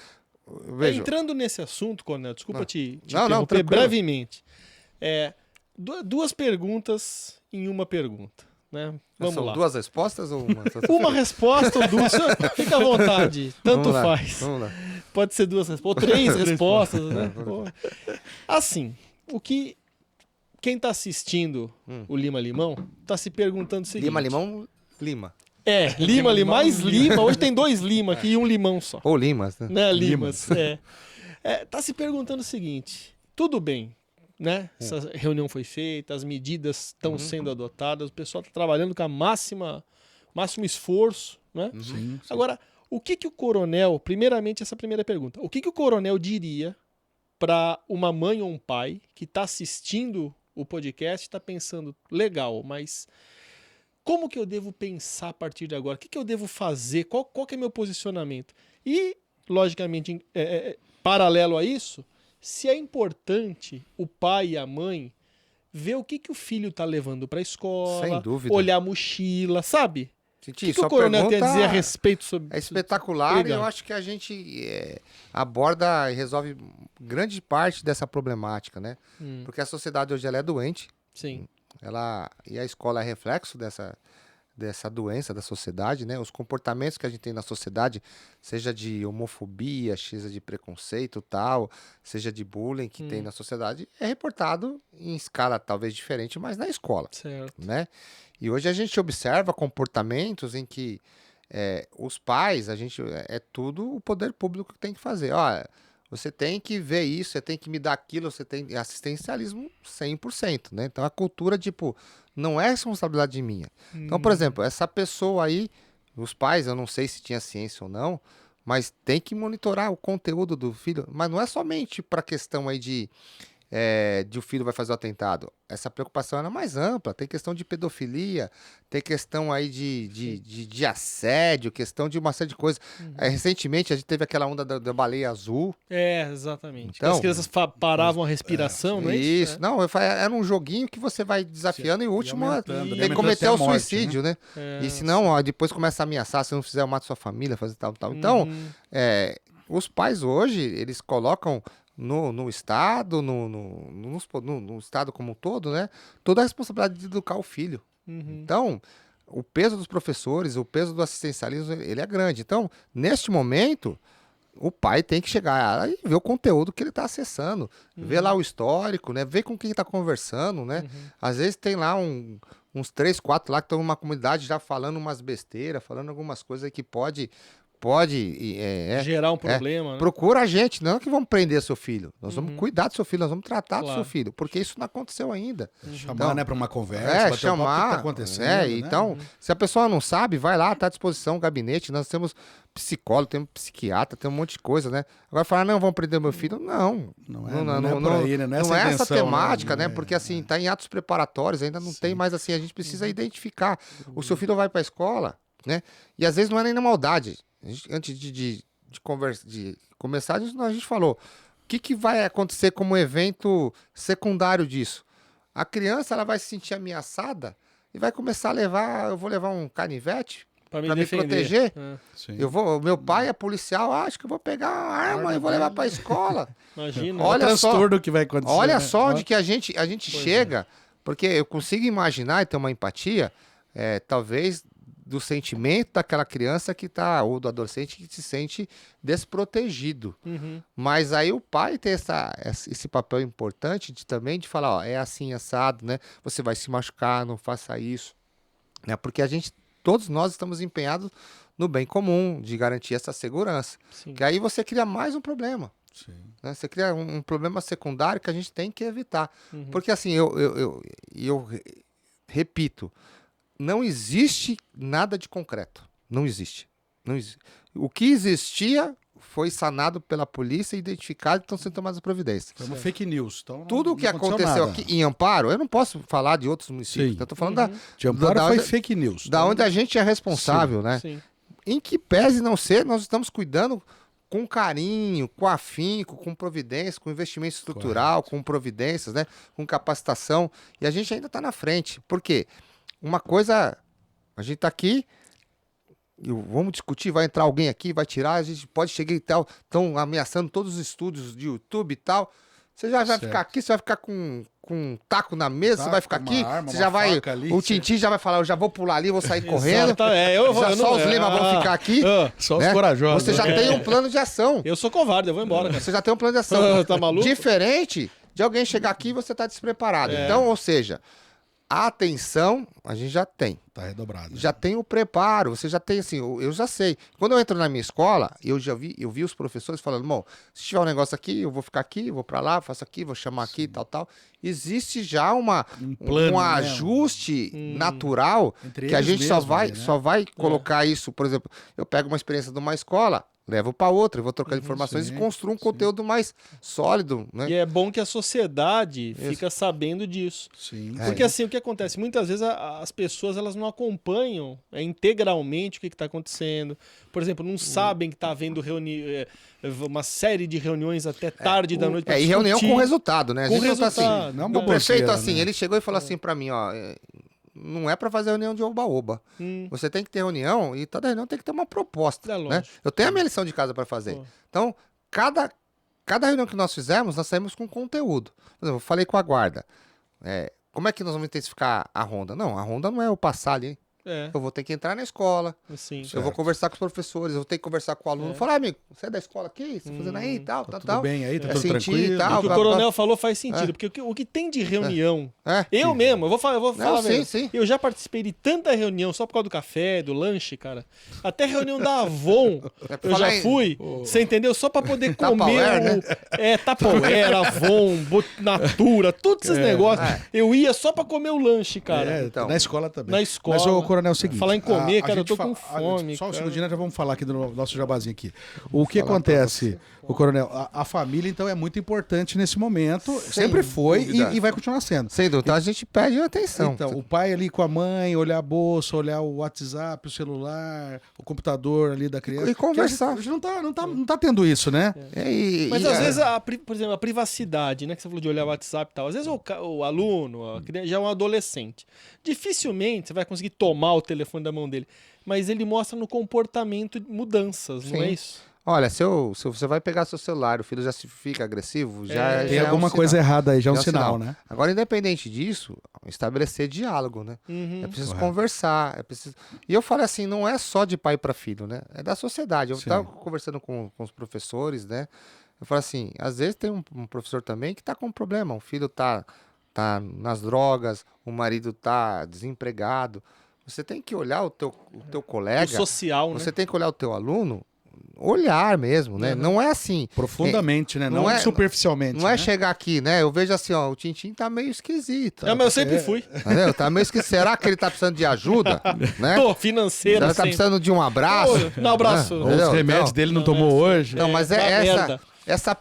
Veja, Entrando nesse assunto, Coronel, desculpa te Não, interromper tranquilo. brevemente. Duas perguntas em uma pergunta, né? Vamos são lá. duas respostas ou uma? Uma resposta ou duas? Fica à vontade, tanto Vamos lá, faz. Vamos lá. Pode ser duas respostas, ou três respostas, né? Assim, quem está assistindo o Lima Limão está se perguntando o seguinte. Lima, limão, lima. Lima, mais Lima. Hoje tem 2 Lima aqui e um limão só. Ou limas, né? Né, Limas? Tá se perguntando o seguinte: tudo bem, né? Essa reunião foi feita, as medidas estão sendo adotadas, o pessoal está trabalhando com a máximo esforço, né? Sim. Agora, o que o coronel, primeiramente essa primeira pergunta, o que o coronel diria para uma mãe ou um pai que está assistindo o podcast e está pensando, legal, mas como que eu devo pensar a partir de agora? O que eu devo fazer? Qual que é meu posicionamento? E, logicamente, paralelo a isso, se é importante o pai e a mãe ver o que o filho está levando para a escola, Sem dúvida. olhar a mochila, sabe? O que Sua o coronel tem a pergunta dizer a respeito sobre É espetacular Obrigado. e eu acho que a gente aborda e resolve grande parte dessa problemática, né? Porque a sociedade hoje ela é doente, Sim. e a escola é reflexo dessa doença da sociedade, né? Os comportamentos que a gente tem na sociedade, seja de homofobia, seja de preconceito tal, seja de bullying que tem na sociedade, é reportado em escala talvez diferente, mas na escola, Certo. né? E hoje a gente observa comportamentos em que os pais, é tudo o poder público que tem que fazer. Olha, você tem que ver isso, você tem que me dar aquilo, você tem assistencialismo 100%, né? Então a cultura, tipo, não é responsabilidade minha. Então, por exemplo, essa pessoa aí, os pais, eu não sei se tinha ciência ou não, mas tem que monitorar o conteúdo do filho, mas não é somente para a questão aí de o filho vai fazer o atentado. Essa preocupação é mais ampla. Tem questão de pedofilia, tem questão aí de assédio, questão de uma série de coisas. Recentemente, a gente teve aquela onda da baleia azul. Exatamente. Então, As crianças paravam a respiração, não é isso? Isso. Não, era um joguinho que você vai desafiando e o último aumentando, tem que né? cometer Até a o morte, suicídio, né? É. E senão, ó, depois começa a ameaçar, se não fizer, eu mato sua família, fazer tal. Então, os pais hoje, eles colocam no Estado, no Estado como um todo, né? Toda a responsabilidade de educar o filho. Então, o peso dos professores, o peso do assistencialismo, ele é grande. Então, neste momento, o pai tem que chegar e ver o conteúdo que ele está acessando, ver lá o histórico, né? Ver com quem está conversando, né? Às vezes tem lá uns 3, 4 lá que estão numa comunidade já falando umas besteiras, falando algumas coisas que pode pode Gerar um problema, né? procura a gente, não é que vamos prender seu filho. Nós vamos cuidar do seu filho, nós vamos tratar do Claro. seu filho, porque isso não aconteceu ainda. Chamar, Então, né, para uma conversa, bater um papo, o que chamar. tá acontecendo, né? Então, se a pessoa não sabe, vai lá, tá à disposição o gabinete. Nós temos psicólogo, temos psiquiatra, tem um monte de coisa, né? Agora falar, não, vamos prender meu filho. Não. Não é por aí, né? Não é essa Não é essa intenção, temática, né? É, Porque assim, tá em atos preparatórios, ainda não tem mais assim, a gente precisa identificar. O seu filho vai pra escola, né? E às vezes não é nem na maldade. Antes de começar, a gente falou, o que vai acontecer como evento secundário disso? A criança, ela vai se sentir ameaçada e vai começar a levar, eu vou levar um canivete Pra pra me defender. proteger. É, Sim. Meu pai é policial, acho que eu vou pegar uma arma e vou levar pra escola. imagina. Olha o só. transtorno que vai acontecer. Olha né? só onde que a gente chega, porque eu consigo imaginar e ter uma empatia, talvez, do sentimento daquela criança que tá, ou do adolescente que se sente desprotegido. Uhum. Mas aí o pai tem esse papel importante também de falar, ó, é assim, assado, né? Você vai se machucar, não faça isso. Né? Porque todos nós estamos empenhados no bem comum, de garantir essa segurança. Sim. Que aí você cria mais um problema. Sim. Né? Você cria um problema secundário que a gente tem que evitar. Uhum. Porque assim, eu repito, não existe nada de concreto. Não existe. Não existe. O que existia foi sanado pela polícia, identificado e estão sendo tomadas providências. Foi uma fake news. Então Tudo o que aconteceu nada. aqui em Amparo, eu não posso falar de outros municípios. Sim. Eu estou falando De Amparo da foi onde- fake news. da onde a gente é responsável, né? Sim. Em que pese não ser, nós estamos cuidando com carinho, com afinco, com providência, com investimento estrutural, com providências, né? Com capacitação. E a gente ainda está na frente. Por quê? Uma coisa, a gente está aqui, vamos discutir, vai entrar alguém aqui, vai tirar, a gente pode chegar e tal, estão ameaçando todos os estúdios de YouTube e tal. Você já vai Certo. ficar aqui, você vai ficar com um taco na mesa, você vai ficar Taco, aqui, uma arma, você uma já vai. faca ali, O Tintim já vai falar, eu já vou pular ali, vou sair correndo. Exato, eu vou, Já eu só não- os Lima vão ficar aqui. Só os né? corajosos. Você já né? tem um plano de ação. Eu sou covarde, eu vou embora, cara. Você já tem um plano de ação. Tá maluco? Diferente de alguém chegar aqui e você tá despreparado. Então, ou seja, a atenção a gente já tem. Tá redobrado. Já tem o preparo, você já tem assim, eu já sei. Quando eu entro na minha escola, eu vi os professores falando, bom, se tiver um negócio aqui, eu vou ficar aqui, vou pra lá, faço aqui, vou chamar aqui, tal. Existe já Um plano, um né? ajuste natural Entre que a eles gente mesmos ali, né? só vai colocar isso, por exemplo, eu pego uma experiência de uma escola, levo para outra, eu vou trocar informações sim, e construo um conteúdo mais sólido, né? E é bom que a sociedade fica sabendo disso. Sim. Porque assim, o que acontece? Muitas vezes as pessoas elas não acompanham integralmente o que está acontecendo. Por exemplo, não sabem que está havendo uma série de reuniões até tarde da noite. pra E reunião discutir. com resultado, né? A Com gente não tá assim, resultado. Não é o uma prefeito, bobeira, assim, né? ele chegou e falou assim pra mim, ó, não é pra fazer reunião de oba-oba. Você tem que ter reunião e toda reunião tem que ter uma proposta, É né? lógico. Eu tenho a minha lição de casa pra fazer. Pô. Então, cada reunião que nós fizemos, nós saímos com conteúdo. Por exemplo, eu falei com a guarda, como é que nós vamos intensificar a ronda? Não, a ronda não é eu passar ali. É, Eu vou ter que entrar na escola, assim. eu vou conversar com os professores, eu vou ter que conversar com o aluno. Falar, amigo, você é da escola aqui? Você tá fazendo aí, tal, Tá tal, tudo tal. bem aí, tá É tudo sentir tranquilo. e tal. O que o coronel falou faz sentido, porque o que tem de reunião. Eu mesmo, eu vou falar Não, velho, sim. eu já participei de tanta reunião só por causa do café, do lanche, cara. Até reunião da Avon eu falar já em- fui, você entendeu? Só pra poder comer Tupperware, Tupperware, Avon, Natura, todos esses negócios. Eu ia só pra comer o lanche, cara. então. Na escola também. Na escola. Mas, ô, coronel, é o seguinte. Falar em comer, a cara, eu gente tô com fome, Só um cara. segundinho, nós já vamos falar aqui do nosso jabazinho aqui. O que acontece, o coronel, a família, então, é muito importante nesse momento. Sempre foi dúvida. e vai continuar sendo. Sem dúvida, então a gente pede atenção. Então, o pai ali com a mãe, olhar a bolsa, olhar o WhatsApp, o celular, o computador ali da criança. E conversar. A gente não tá tendo isso, né? Mas às vezes, por exemplo, a privacidade, né? Que você falou de olhar o WhatsApp e tal. Às vezes o aluno, a criança, já é um adolescente. Dificilmente você vai conseguir tomar o telefone da mão dele. Mas ele mostra no comportamento mudanças, não é Sim. isso? Olha, se você vai pegar seu celular, o filho já se fica agressivo, já Tem já alguma é um coisa sinal. errada aí, já é um Já sinal, né? Agora, independente disso, estabelecer diálogo, né? Uhum. É preciso Correto. conversar. E eu falo assim, não é só de pai para filho, né? É da sociedade. Eu Sim. estava conversando com os professores, né? Eu falo assim, às vezes tem um professor também que está com um problema. O filho tá nas drogas, o marido tá desempregado. Você tem que olhar o teu O colega, social, né? você tem que olhar o teu aluno olhar mesmo, né? Não é assim. Profundamente, né? Não, não é- superficialmente. Não é né? chegar aqui, né? Eu vejo assim, ó, o Tintim tá meio esquisito. Mas eu sempre fui. Entendeu? Tá meio esquisito. Será que ele tá precisando de ajuda? Né? Tô, Será financeira, que tá sempre. precisando de um abraço? Ô, um abraço. Ou Entendeu? os remédios Não. dele não tomou hoje. Não, mas uma é merda. essa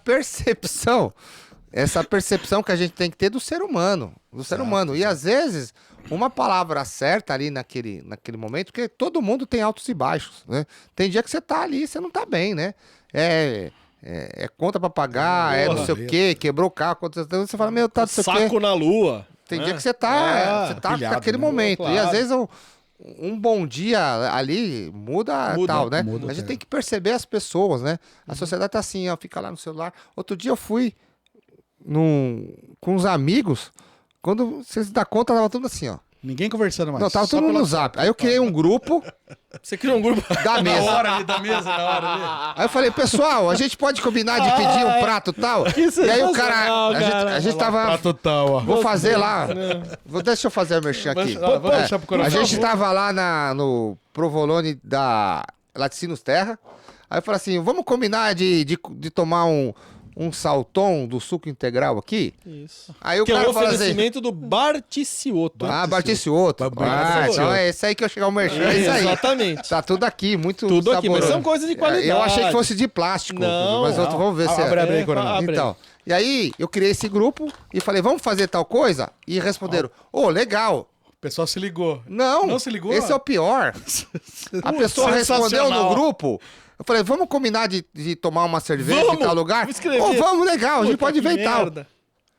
percepção que a gente tem que ter do ser humano. Do ser humano. E às vezes, uma palavra certa ali naquele momento, porque todo mundo tem altos e baixos, né? Tem dia que você tá ali e você não tá bem, né? É conta pra pagar, não sei o quê, quebrou o carro, você fala, meu, tá não sei o quê. Saco na lua. Tem né? dia que você tá pilhado, naquele né? momento. Claro. E às vezes um bom dia ali muda tal, né? muda, A gente é. tem que perceber as pessoas, né? A sociedade tá assim, ó, fica lá no celular. Outro dia eu fui com uns amigos, quando você se dá conta, tava tudo assim, ó. Ninguém conversando mais. Não, tava Só todo mundo pela- no zap. Aí eu criei um grupo Você criou um grupo. da Na mesa. hora ali da mesa, na hora ali. Aí eu falei, pessoal, a gente pode combinar de pedir um prato tal? Que E aí o cara, sensacional, a gente tava... Pra total, ó. Vou fazer lá. Deixa eu fazer a merchan aqui. Vamos deixar pro coração. A gente tava lá no Provolone da Laticínios Terra. Aí eu falei assim, vamos combinar de tomar um salton do suco integral aqui? Isso. Aí o Que é cara o fala assim, oferecimento do Barticioto. Bartice outro. Bartice Então é isso aí que eu chegar o merchan, é isso aí. Exatamente. Tá tudo aqui, muito Tudo aqui, mas saboroso. são coisas de qualidade. Eu achei que fosse de plástico, Não, mas não. vamos ver se Abre, é. abre aí, Coronel. abre aí. Então, e aí eu criei esse grupo e falei, vamos fazer tal coisa? E responderam, legal. O pessoal se ligou. Não, se ligou? esse é o pior. A pessoa respondeu no Sensacional. grupo. Eu falei, vamos combinar de tomar uma cerveja Vamos, em tal lugar? vou escrever. Vamos, legal, a gente Puta, pode que ver e tal. merda.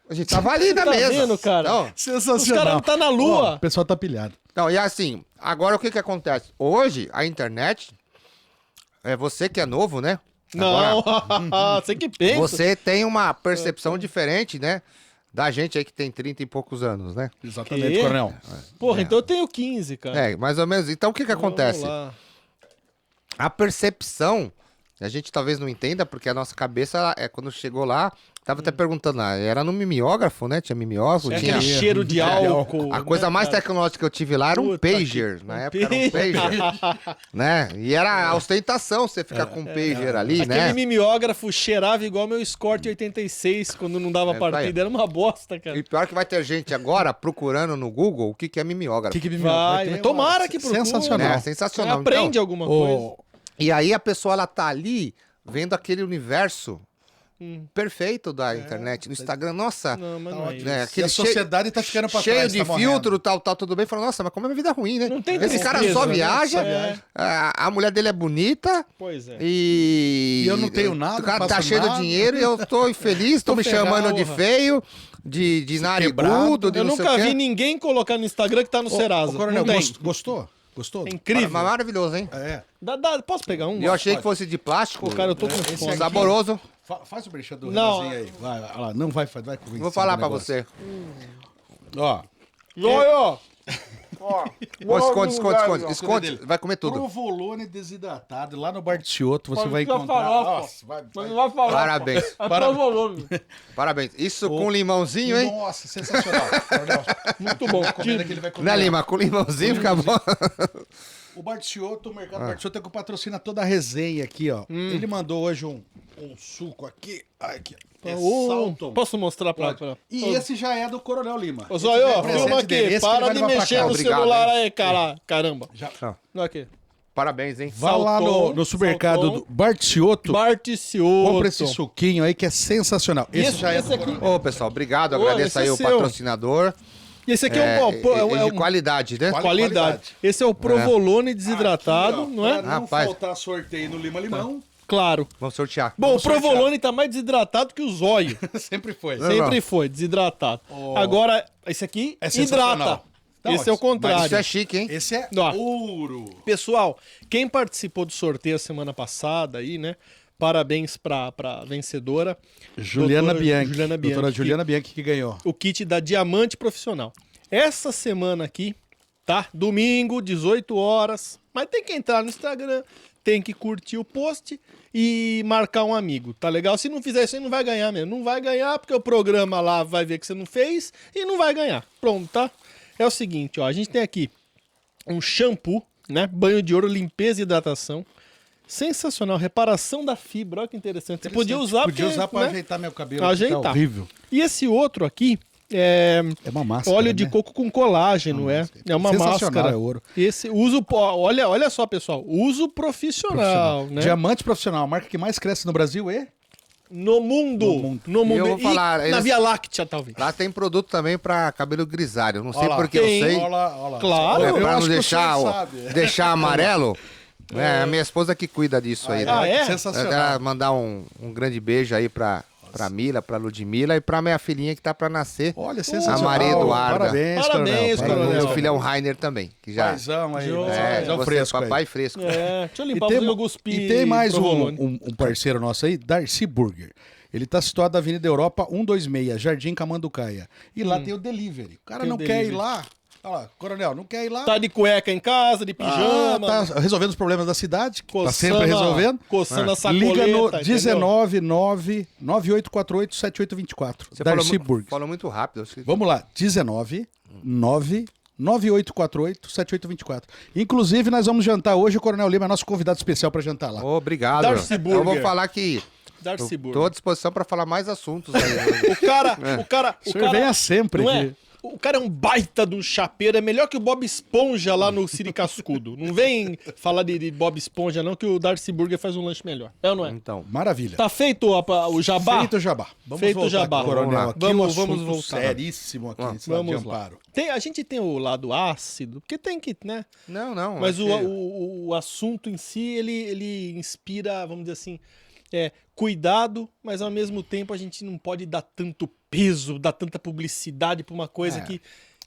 A gente tava ali na Tá mesa. vendo, cara? Não, Sensacional. Os caras não tá na lua. Ó, o pessoal tá pilhado. não, e assim, agora o que que acontece? Hoje, a internet, você que é novo, né? Não, Agora, você que pensa. você tem uma percepção diferente, né? Da gente aí que tem 30 e poucos anos, né? Exatamente, Que? Coronel. Porra, então eu tenho 15, cara. Mais ou menos. Então o que que acontece? Vamos lá. A percepção, a gente talvez não entenda, porque a nossa cabeça, quando chegou lá, tava até perguntando, era no mimeógrafo, né? Tinha mimeógrafo, É tinha... aquele cheiro de álcool. A coisa né, mais cara? tecnológica que eu tive lá era um Puta pager. que- Na época era um pager, né? E era a ostentação você ficar com um pager ali, Aquele né? mimeógrafo cheirava igual meu Escort 86 quando não dava tá aí. partida. Era uma bosta, cara. E pior que vai ter gente agora procurando no Google o que que é mimeógrafo. Que Vai, ter tomara uma- que procure. Sensacional. É sensacional. Aprende Então, alguma coisa. e aí a pessoa, ela tá ali vendo aquele universo perfeito da internet, no Instagram. Nossa, Não, mas Tá não é ótimo. isso. né, E aquele a sociedade tá ficando pra cheio trás, de tá morrendo. filtro, tal, tudo bem. Falou, nossa, mas como é uma vida ruim, né? Não tem Esse cara tristeza, só né? viaja, Só viaja. a mulher dele é bonita Pois é. e... E eu não tenho nada, O cara não tá faço cheio de nada. dinheiro e eu tô infeliz, tô me ferrado, chamando de porra. feio, de narigudo, de Eu não sei nunca o quê. vi ninguém colocar no Instagram que tá no Serasa. Ô, Coronel, Não tem. gostou? Gostou? É incrível. Maravilhoso, hein? É. Posso pegar um? E eu achei que fosse de plástico. Pô, cara, eu tô com Esse fome. aqui- Saboroso. Faz o brechador Não. aí. Vai lá. Não vai convencer Vou falar do pra negócio. você. Ó, Olha! Ó, esconde. Vai comer tudo. provolone desidratado lá no Bar de Chioto, você vai ficar encontrar. farofa. Nossa, vai. Mas não vai falar. Parabéns. Parabéns. Parabéns. Isso com limãozinho, hein? Nossa, sensacional. Coronel, Muito bom. comendo que ele vai comer. Né, Lima? Com limãozinho fica bom. O Bar de Chioto, o mercado Bar de Chioto é que patrocina toda a resenha aqui, ó. Ele mandou hoje um suco aqui. Aqui, ó. É Salton. Posso mostrar pra... Pode. E esse já é do Coronel Lima. Ô, Zóio, Esse já é presente filma dele. aqui. Esse que ele Para vai de levar pra mexer casa. no Obrigado, celular hein? aí, caramba. Já. Olha aqui. Parabéns, hein? Vá lá Salton, no supermercado Salton. do Bar de Chioto. Barticioto. Compra esse suquinho aí que é sensacional. Esse já é esse do aqui- Coronel. Ô, pessoal, obrigado. Ô, Agradeço esse aí é o seu. patrocinador. E esse aqui é De qualidade, né? qualidade. Esse é o provolone desidratado, Aqui, ó, não é? Pra não Rapaz. faltar sorteio no Lima Limão, Claro. Vamos sortear. Bom, Vamos o provolone tá mais desidratado que o zóio. sempre foi. Não, Sempre foi, desidratado. Agora, esse aqui É hidrata. sensacional. Não, Esse é o mas contrário. Isso é chique, hein? Esse é Ó. ouro. Pessoal, quem participou do sorteio a semana passada aí, né? Parabéns pra vencedora. Juliana Doutora Bianchi. Juliana Bianchi, Doutora que- Juliana Bianchi que ganhou. O kit da Diamante Profissional. Essa semana aqui, tá? Domingo, 18 horas. Mas tem que entrar no Instagram, tem que curtir o post e marcar um amigo, tá legal? Se não fizer isso aí, não vai ganhar mesmo. Não vai ganhar porque o programa lá vai ver que você não fez e não vai ganhar. Pronto, tá? É o seguinte, ó. A gente tem aqui um shampoo, né? Banho de ouro, limpeza e hidratação. Sensacional. Reparação da fibra. Olha que interessante. Você podia usar Podia porque, usar pra né? ajeitar meu cabelo. Ajeitar. Tá horrível. E esse outro aqui é É uma máscara, óleo de né? coco com colágeno, é. É uma Sensacional, máscara. é ouro. Esse uso, olha só, pessoal. Uso profissional, né? Diamante profissional, a marca que mais cresce no Brasil é? No mundo. No mundo. No mundo. E eu vou falar, na eles- Via Láctea, talvez. Lá tem produto também pra cabelo grisalho. Não sei Olha lá. porque eu Tem. sei. Olha lá, olha lá. Claro. É, Eu pra acho não que o deixar, senhor sabe. deixar amarelo. É a minha esposa que cuida disso aí. Ah, né? é? Sensacional. Quero mandar um grande beijo aí pra Mila, pra Ludmila e pra minha filhinha que tá pra nascer. Olha, sensacional. Maria Eduarda. Parabéns, Parabéns, coronel. coronel. Meu filho é o Rainer também, que já Paizão aí, Joia. paizão você fresco aí. papai fresco. É, deixa eu E limpar tem, o meu cuspi. e tem mais provolone. um parceiro nosso aí, Darcy Burger. Ele tá situado na Avenida Europa 126, Jardim Camanducaia. E lá tem o delivery. O cara Tem o não quer ir delivery. lá. Olha lá, coronel, não quer ir lá. Tá de cueca em casa, de pijama. Tá resolvendo os problemas da cidade. Tá coçando sempre resolvendo. Coçando a sacoleta. Liga no entendeu? 199 9848 7824. Você Darcy Burger. falou muito rápido. acho que- Vamos lá, 199 9848 7824. Inclusive, nós vamos jantar hoje. O Coronel Lima é nosso convidado especial para jantar lá. Obrigado. Darcy Eu Burger. vou falar que Darcy eu Burger. tô à disposição pra falar mais assuntos aí. O cara, O senhor venha sempre não é? aqui. O cara é um baita de um chapeiro, é melhor que o Bob Esponja lá no Siri Cascudo. Não vem falar de Bob Esponja não, que o Darcy Burger faz um lanche melhor. É ou não é? Então, Maravilha. Tá feito o jabá? Feito o jabá. Vamos Feito o voltar jabá. aqui, Coronel. Vamos lá. Aqui Vamos um assunto voltar. seríssimo aqui, cidade de Vamos lá. Amparo. A gente tem o lado ácido, porque tem que, né? não. Mas é que- o assunto em si, ele inspira, vamos dizer assim, cuidado, mas ao mesmo tempo a gente não pode dar tanto peso, dar tanta publicidade pra uma coisa que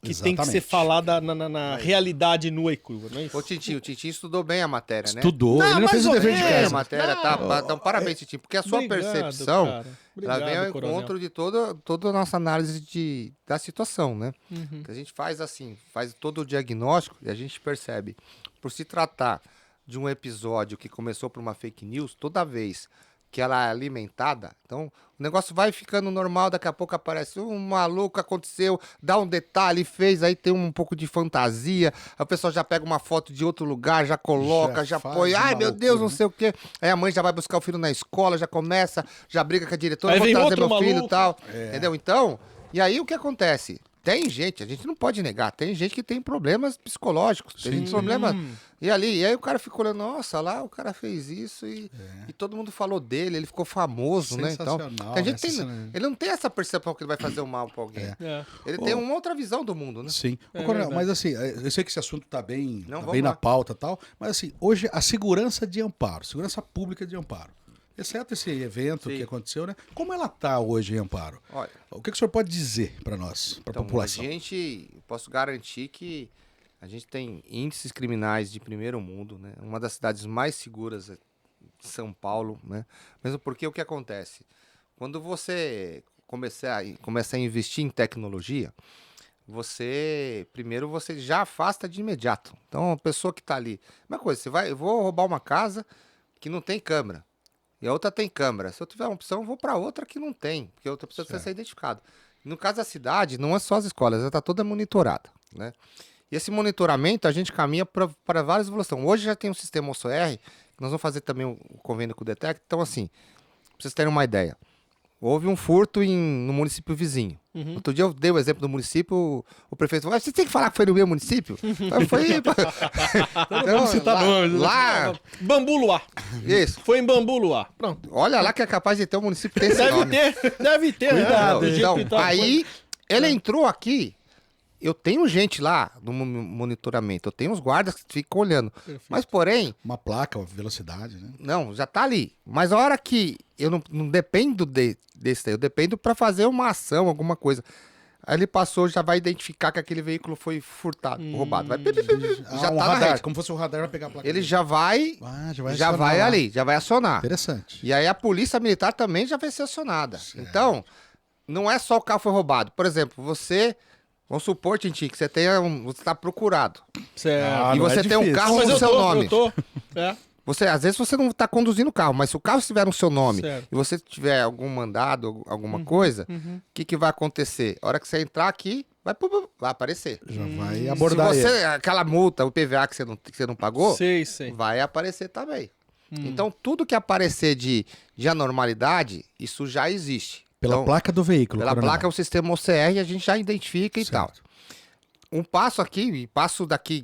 tem que ser exatamente. falada na realidade nua e crua, não é isso? O Tintin estudou bem a matéria, né? Estudou, Não, ele não mais fez o ou dever de menos. A casa. matéria tá. Então, parabéns, Tintin, porque a sua Obrigado, percepção cara. ela vem ao Obrigado, coronel. encontro de toda a nossa análise da situação, né? Uhum. Que a gente faz assim, faz todo o diagnóstico e a gente percebe, por se tratar de um episódio que começou por uma fake news, toda vez que ela é alimentada, então o negócio vai ficando normal, daqui a pouco aparece um maluco, aconteceu, dá um detalhe, fez, aí tem um pouco de fantasia, a pessoa já pega uma foto de outro lugar, já coloca, já faz põe, uma ai meu Deus, loucura, não né? sei o quê. Aí a mãe já vai buscar o filho na escola, já começa, já briga com a diretora, Aí vou vem trazer outro meu filho e maluco. tal, entendeu? Então, e aí o que acontece? Tem gente, a gente não pode negar, tem gente que tem problemas psicológicos, tem gente problema. E aí o cara ficou olhando, nossa, lá o cara fez isso e todo mundo falou dele, ele ficou famoso, né? Então, Sensacional, a gente tem, sensacional. ele não tem essa percepção que ele vai fazer o mal pra alguém. É. Ele tem uma outra visão do mundo, né? Sim. Ô, É Coronel, verdade. mas assim, eu sei que esse assunto tá bem, Não, tá vamos bem lá. na pauta e tal, mas assim, hoje a segurança de Amparo, segurança pública de Amparo, exceto esse evento Sim. que aconteceu, né? Como ela tá hoje em Amparo? Olha, O que o senhor pode dizer para nós, para a então, população? a gente, posso garantir que a gente tem índices criminais de primeiro mundo, né? Uma das cidades mais seguras é São Paulo, né? Mesmo porque o que acontece? Quando você começa a investir em tecnologia, primeiro você já afasta de imediato. Então, a pessoa que está ali, uma coisa, eu vou roubar uma casa que não tem câmera. E a outra tem câmera. Se eu tiver uma opção, eu vou para outra que não tem, porque a outra precisa ser identificada. No caso da cidade, não é só as escolas, ela está toda monitorada, né? E esse monitoramento, a gente caminha para várias evoluções. Hoje já tem um sistema OSR, que nós vamos fazer também o convênio com o DETEC. Então, assim, pra vocês terem uma ideia, houve um furto no município vizinho. Outro dia eu dei o exemplo do município, o prefeito falou, você tem que falar que foi no meu município? Foi... vamos citar nomes, né? Lá, Bambu Luar. isso. Foi em Bambu Luar. Pronto. Olha lá que é capaz de ter um município que tem esse nome. Deve ter, Cuidado, né? hein? Do Então, jeito que tá, aí ele entrou aqui. Eu tenho gente lá no monitoramento, eu tenho os guardas que ficam olhando. Mas, porém, Uma placa, uma velocidade, né? não, já tá ali. Mas a hora que eu não dependo desse daí, eu dependo para fazer uma ação, alguma coisa. Aí ele passou, já vai identificar que aquele veículo foi furtado, roubado. Vai, já um tá na radar, rede. como fosse um radar, vai pegar a placa. Ele dele. já vai, já vai, já acionar vai lá. ali, já vai acionar. Interessante. E aí a polícia militar também já vai ser acionada. Então, não é só o carro foi roubado. Por exemplo, vamos supor, Tintin, que você você está procurado. Certo. E não você é tem um difícil. carro Mas no eu seu tô, nome. eu tô. É. Às vezes você não está conduzindo o carro, mas se o carro estiver no seu nome Certo. e você tiver algum mandado, alguma coisa, o que vai acontecer? A hora que você entrar aqui, vai aparecer. Já vai abordar Se ele. você, aquela multa, o PVA que você não pagou, Sei. vai aparecer também. Então, tudo que aparecer de anormalidade, isso já existe. Pela Então, placa do veículo, pela coronel. placa, o sistema OCR, a gente já identifica e tal. Certo. Um passo aqui, e passo daqui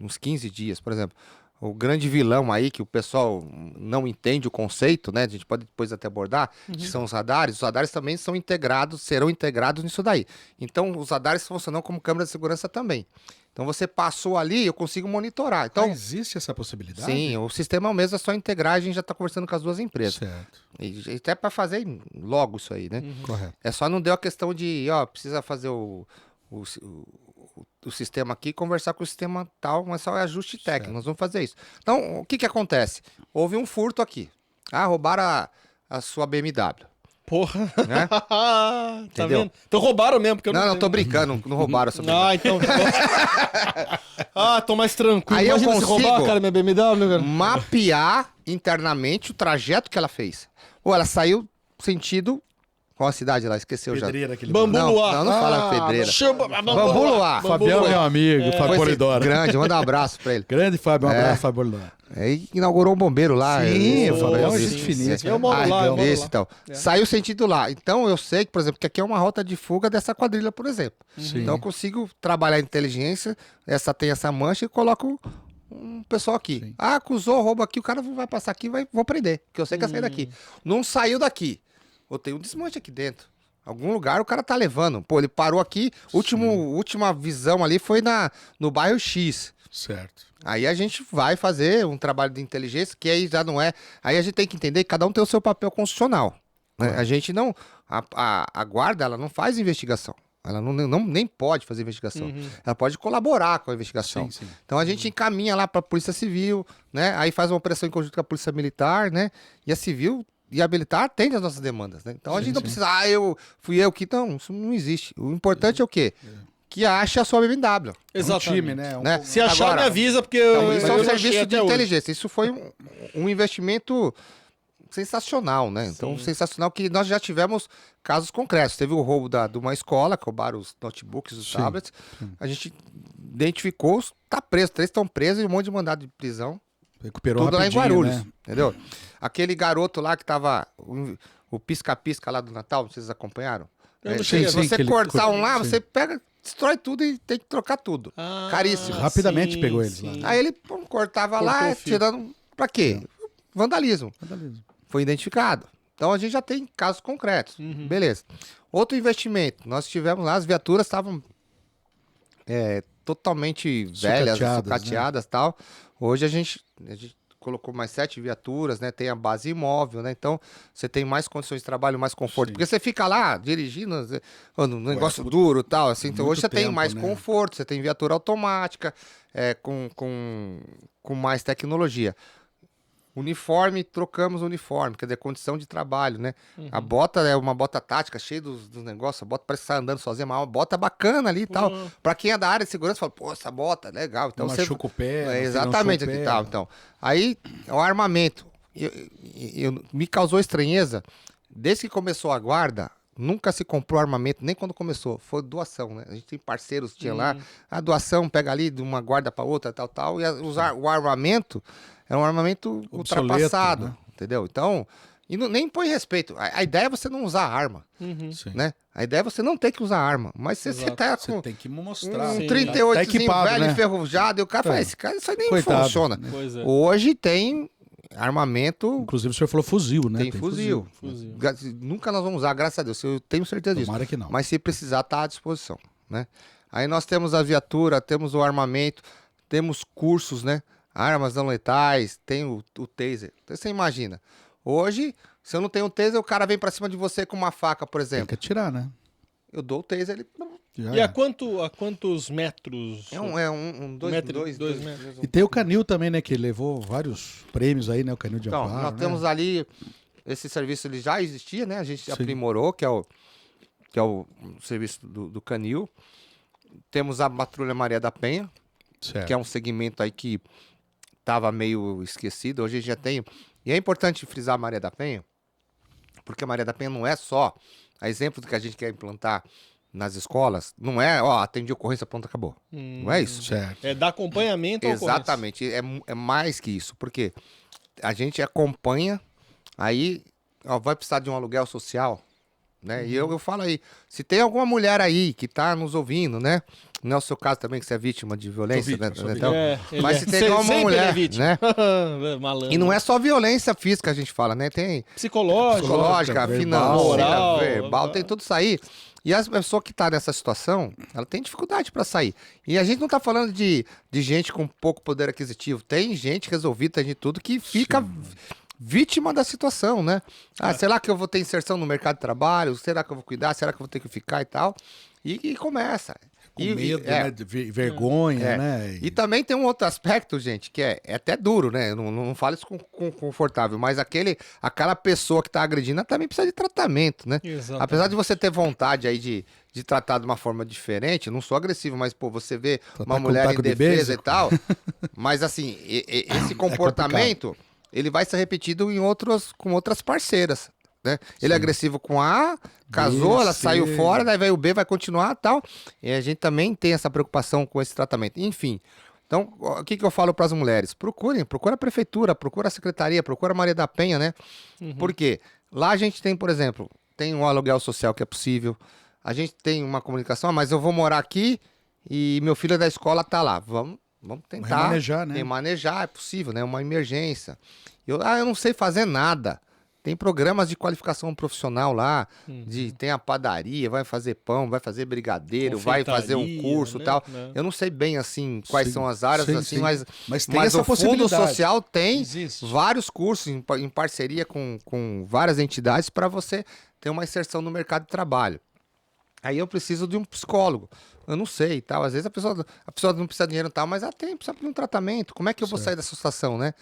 uns 15 dias, por exemplo. O grande vilão aí, que o pessoal não entende o conceito, né? A gente pode depois até abordar, que são os radares. Os radares também são integrados, serão integrados nisso daí. Então, os radares funcionam como câmera de segurança também. Então, você passou ali, eu consigo monitorar. Então, Existe essa possibilidade? sim, o sistema é o mesmo, é só integrar, a gente já está conversando com as duas empresas. Certo. E até para fazer logo isso aí, né? Correto. É só não deu a questão de, ó, precisa fazer o sistema aqui, conversar com o sistema tal, mas só é ajuste técnico, Certo. nós vamos fazer isso. Então, o que acontece? Houve um furto aqui. Ah, roubaram a sua BMW, Porra. né? Tá Entendeu? vendo? Então roubaram mesmo, porque eu Não, não não, tô brincando, não roubaram a sua BMW. Ah, então. tô mais tranquilo. Aí eu Imagina se consigo- roubar, cara, minha BMW, cara. Mapear internamente o trajeto que ela fez. Ou ela saiu sentido... Qual a cidade lá? Esqueceu já. Pedreira, aquele Bambu Não, Luar. não fala pedreira. Chama, Bambu Luar. Fabião, meu amigo, Fábio Foi esse Polidoro. grande, manda um abraço pra ele. Grande Fábio, um É. abraço, Fábio Polidoro. Aí inaugurou um bombeiro lá. Sim, é, o Fabião é sim, gente sim, finíssima. sim. Eu moro lá, eu moro Esse, lá. então. É. Saiu sentido lá. Então eu sei, por exemplo, que aqui é uma rota de fuga dessa quadrilha, por exemplo. Sim. Então eu consigo trabalhar a inteligência, tem essa mancha e coloco um pessoal aqui. Sim. Ah, acusou, roubo aqui, o cara vai passar aqui, vou prender, porque eu sei que vai sair daqui. Não saiu daqui. Ou tem um desmanche aqui dentro. Algum lugar o cara tá levando. Pô, ele parou aqui, última visão ali foi no bairro X. Certo. Aí a gente vai fazer um trabalho de inteligência, que aí já não é... Aí a gente tem que entender que cada um tem o seu papel constitucional. Né? A gente não... A guarda, ela não faz investigação. Ela nem pode fazer investigação. Ela pode colaborar com a investigação. Sim, sim. Então a gente encaminha lá para a Polícia Civil, né? Aí faz uma operação em conjunto com a Polícia Militar, né? E a Civil e a Militar atende às nossas demandas, né? Então a gente não precisa, fui eu que... Não, isso não existe. O importante é o quê? Que ache a sua BMW. Exatamente. Um time, né? Né? Se achar, Agora, me avisa, porque Então, isso é eu um não achei serviço de até hoje. inteligência. Isso foi um investimento sensacional, né? Então, Sim. sensacional que nós já tivemos casos concretos. Teve o roubo de uma escola, que roubaram os notebooks, os Sim, tablets. A gente identificou, tá preso, 3 estão presos e um monte de mandado de prisão. Recuperou Tudo lá em rapidinho, Guarulhos, né? entendeu? Aquele garoto lá que tava... O pisca-pisca lá do Natal, vocês acompanharam? Eu não É, cheguei a se ver. sim, você que ele cortar um lá, sim. você pega, destrói tudo e tem que trocar tudo. Ah, Caríssimo. Rapidamente sim, pegou eles sim. lá. Aí ele cortava Cortou lá, o fio. tirando... Pra quê? Vandalismo. Vandalismo. Foi identificado. Então a gente já tem casos concretos. Beleza. Outro investimento. Nós tivemos lá, as viaturas estavam totalmente velhas, Sucateadas, sucateadas e tal. Hoje a gente colocou mais 7 viaturas, né? Tem a base imóvel, né? Então você tem mais condições de trabalho, mais conforto. Sim. Porque você fica lá dirigindo, no negócio duro e tal, assim. Então muito hoje você tem tempo, mais né? conforto, você tem viatura automática, com mais tecnologia. Uniforme, trocamos o uniforme, quer dizer, condição de trabalho, né? A bota é uma bota tática, cheia dos negócios, a bota parece que sai andando sozinha, mas é uma bota bacana ali e tal. Pra quem é da área de segurança, fala, pô, essa bota, legal. Então Não você... machuca o pé. não exatamente, financia o aqui pé. tal. Então, aí, o armamento. Me causou estranheza, desde que começou a guarda, nunca se comprou armamento, nem quando começou. Foi doação, né? A gente tem parceiros, tinha lá, a doação pega ali de uma guarda para outra, tal. E o armamento é um armamento Obsoleto, ultrapassado, né? entendeu? Então, nem põe respeito. A ideia é você não usar arma, Sim. né? A ideia é você não ter que usar arma. Mas se você Exato. tá Você com tem que mostrar. Sim. um 38 Tá equipado, velho né? enferrujado, e o cara fala, esse cara, isso aí nem Coitado, funciona. né? Pois é. Hoje tem armamento, Inclusive o senhor falou fuzil, né? tem fuzil. Fuzil. Nunca nós vamos usar, graças a Deus, eu tenho certeza disso. Tomara que não. Mas se precisar, tá à disposição, né? Aí nós temos a viatura, temos o armamento, temos cursos, né? Armas não letais, tem o taser. Então você imagina, hoje, se eu não tenho taser, o cara vem pra cima de você com uma faca, por Tem exemplo. que atirar, né? Eu dou o taser, ele... Já E é. a quantos metros? Dois Dois metros. metros. E tem o Canil também, né? Que levou vários prêmios aí, né? O Canil de Então, Amparo. nós né? temos ali, esse serviço ele já existia, né? A gente Sim. aprimorou, que é o serviço do Canil. Temos a Patrulha Maria da Penha, Certo. que é um segmento aí que estava meio esquecido. Hoje a gente já tem. E é importante frisar a Maria da Penha, porque a Maria da Penha não é só a exemplo do que a gente quer implantar nas escolas, não é, atendi ocorrência, pronto, acabou. Não é isso. Certo. É dar acompanhamento ao ocorrência. Exatamente, é mais que isso, porque a gente acompanha, aí ó, vai precisar de um aluguel social, né? E eu falo aí, se tem alguma mulher aí que tá nos ouvindo, né? Não é o seu caso também, que você é vítima de violência, vítima, né? sou Então, Ele mas se tem alguma sempre mulher, ele é vítima. né? Malandro. E não é só violência física que a gente fala, né? Tem psicológica, verbal, financeira, moral, verbal, tem tudo isso aí. E as pessoas que tá nessa situação, ela tem dificuldade para sair. E a gente não tá falando de gente com pouco poder aquisitivo. Tem gente resolvida, tem gente tudo que fica vítima da situação, né? Ah, será que eu vou ter inserção no mercado de trabalho? Será que eu vou cuidar? Será que eu vou ter que ficar e tal? E começa. Com medo, né? De vergonha, né? E também tem um outro aspecto, gente, que é até duro, né? Eu não falo isso com confortável, mas aquela pessoa que tá agredindo, ela também precisa de tratamento, né? Exatamente. Apesar de você ter vontade aí de tratar de uma forma diferente, eu não sou agressivo, mas, pô, você vê Só uma tá com mulher taco de indefesa e beisebol. tal, mas assim, esse comportamento, ele vai ser repetido com outras parceiras, né? Ele é agressivo com A, casou, B, ela C. saiu fora, daí vai o B, vai continuar e tal. E a gente também tem essa preocupação com esse tratamento. Enfim, então, o que eu falo para as mulheres? Procura a prefeitura, procura a secretaria, procura a Maria da Penha, né? Por quê? Lá a gente tem, por exemplo, tem um aluguel social que é possível, a gente tem uma comunicação, mas eu vou morar aqui e meu filho da escola tá lá. Vamos tentar Remanejar, né? remanejar, é possível, né? Uma emergência. Eu não sei fazer nada. Tem programas de qualificação profissional lá, tem a padaria, vai fazer pão, vai fazer brigadeiro, vai fazer um Confeitaria, curso e né? tal. Né? Eu não sei bem, assim, quais Sim, são as áreas, sim, assim, sim. mas tem essa o Fundo possibilidade. Social tem Existe. vários cursos em parceria com várias entidades para você ter uma inserção no mercado de trabalho. Aí eu preciso de um psicólogo. Eu não sei e tal. Às vezes a pessoa não precisa de dinheiro e tal, mas ela precisa de um tratamento. Como é que eu vou sair dessa situação, né?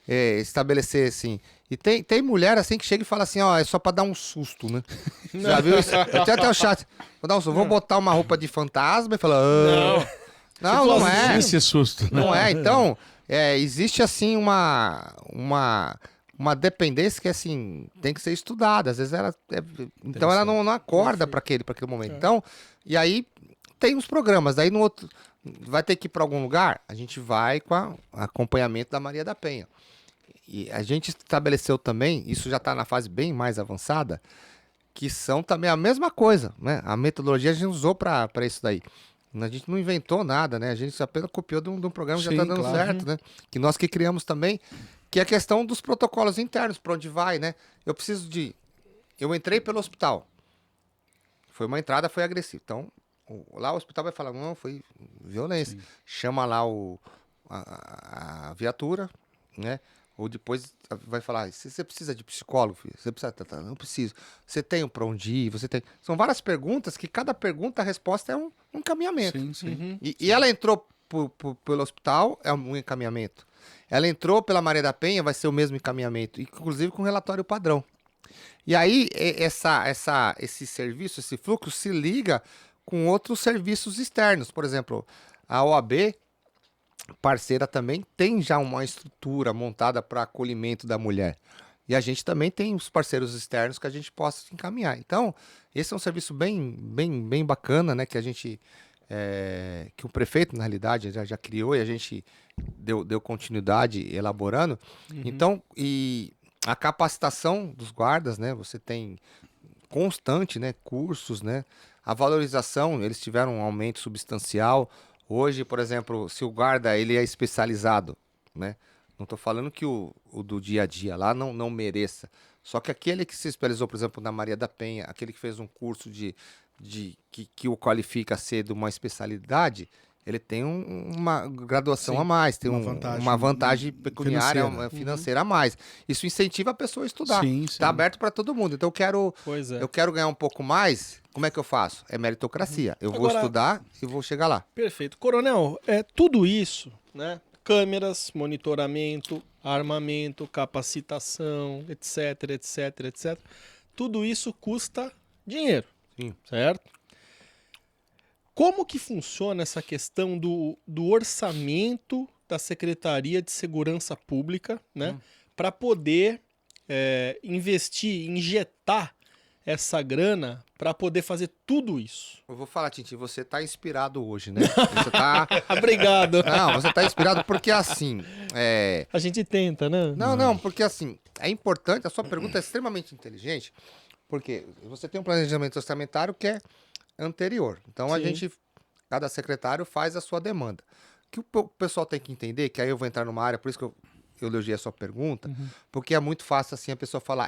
Estabelecer assim. E tem mulher assim que chega e fala assim, ó, é só pra dar um susto, né? Já viu isso? Eu tenho até o chat. Vou dar um susto. Vou botar uma roupa de fantasma e falar. Não é. Esse susto. Não é. Então, existe assim uma dependência que assim tem que ser estudada. Às vezes então ela não acorda para aquele momento. Então, e aí tem uns programas. Daí no outro vai ter que ir para algum lugar, a gente vai com acompanhamento da Maria da Penha. E a gente estabeleceu também, isso já está na fase bem mais avançada, que são também a mesma coisa, né? A metodologia a gente usou para isso daí. A gente não inventou nada, né? A gente apenas copiou de um programa que já está dando claro. certo, né? Que nós que criamos também, que é a questão dos protocolos internos, para onde vai, né? Eu entrei pelo hospital. Foi uma entrada, foi agressiva. Então, lá o hospital vai falar, não, foi violência. Sim. Chama lá a viatura, né? Ou depois vai falar, você precisa de psicólogo, filho? Você precisa, não preciso. Você tem para onde ir? Você tem... São várias perguntas que cada pergunta, a resposta é um encaminhamento. Sim, sim. E ela entrou pelo hospital, é um encaminhamento. Ela entrou pela Maria da Penha, vai ser o mesmo encaminhamento, inclusive com relatório padrão. E aí, esse serviço, esse fluxo, se liga com outros serviços externos. Por exemplo, a OAB, parceira também, tem já uma estrutura montada para acolhimento da mulher. E a gente também tem os parceiros externos que a gente possa encaminhar. Então, esse é um serviço bem bacana, né? Que a gente... que o prefeito, na realidade, já criou e a gente deu continuidade elaborando. Então, e a capacitação dos guardas, né? Você tem constante, né? Cursos, né? A valorização, eles tiveram um aumento substancial. Hoje, por exemplo, se o guarda ele é especializado, né? Não estou falando que o do dia a dia lá não mereça. Só que aquele que se especializou, por exemplo, na Maria da Penha, aquele que fez um curso que o qualifica a ser de uma especialidade, ele tem uma graduação a mais, tem uma vantagem pecuniária, financeira a mais. Isso incentiva a pessoa a estudar. Sim. Está aberto para todo mundo. Então eu quero ganhar um pouco mais. Como é que eu faço? É meritocracia. Eu vou estudar e vou chegar lá. Perfeito. Coronel, tudo isso, né? Câmeras, monitoramento, armamento, capacitação, etc. Tudo isso custa dinheiro. Sim. Certo? Como que funciona essa questão do orçamento da Secretaria de Segurança Pública, né? Para poder investir, injetar essa grana para poder fazer tudo isso? Eu vou falar, Tintin, você tá inspirado hoje, né? Você tá... Obrigado. Não, você tá inspirado porque assim... A gente tenta, né? Não, porque assim, é importante, a sua pergunta é extremamente inteligente, porque você tem um planejamento orçamentário que é anterior. Então, Sim. cada secretário faz a sua demanda. O que o pessoal tem que entender, que aí eu vou entrar numa área, por isso que eu elogiei a sua pergunta, porque é muito fácil assim a pessoa falar,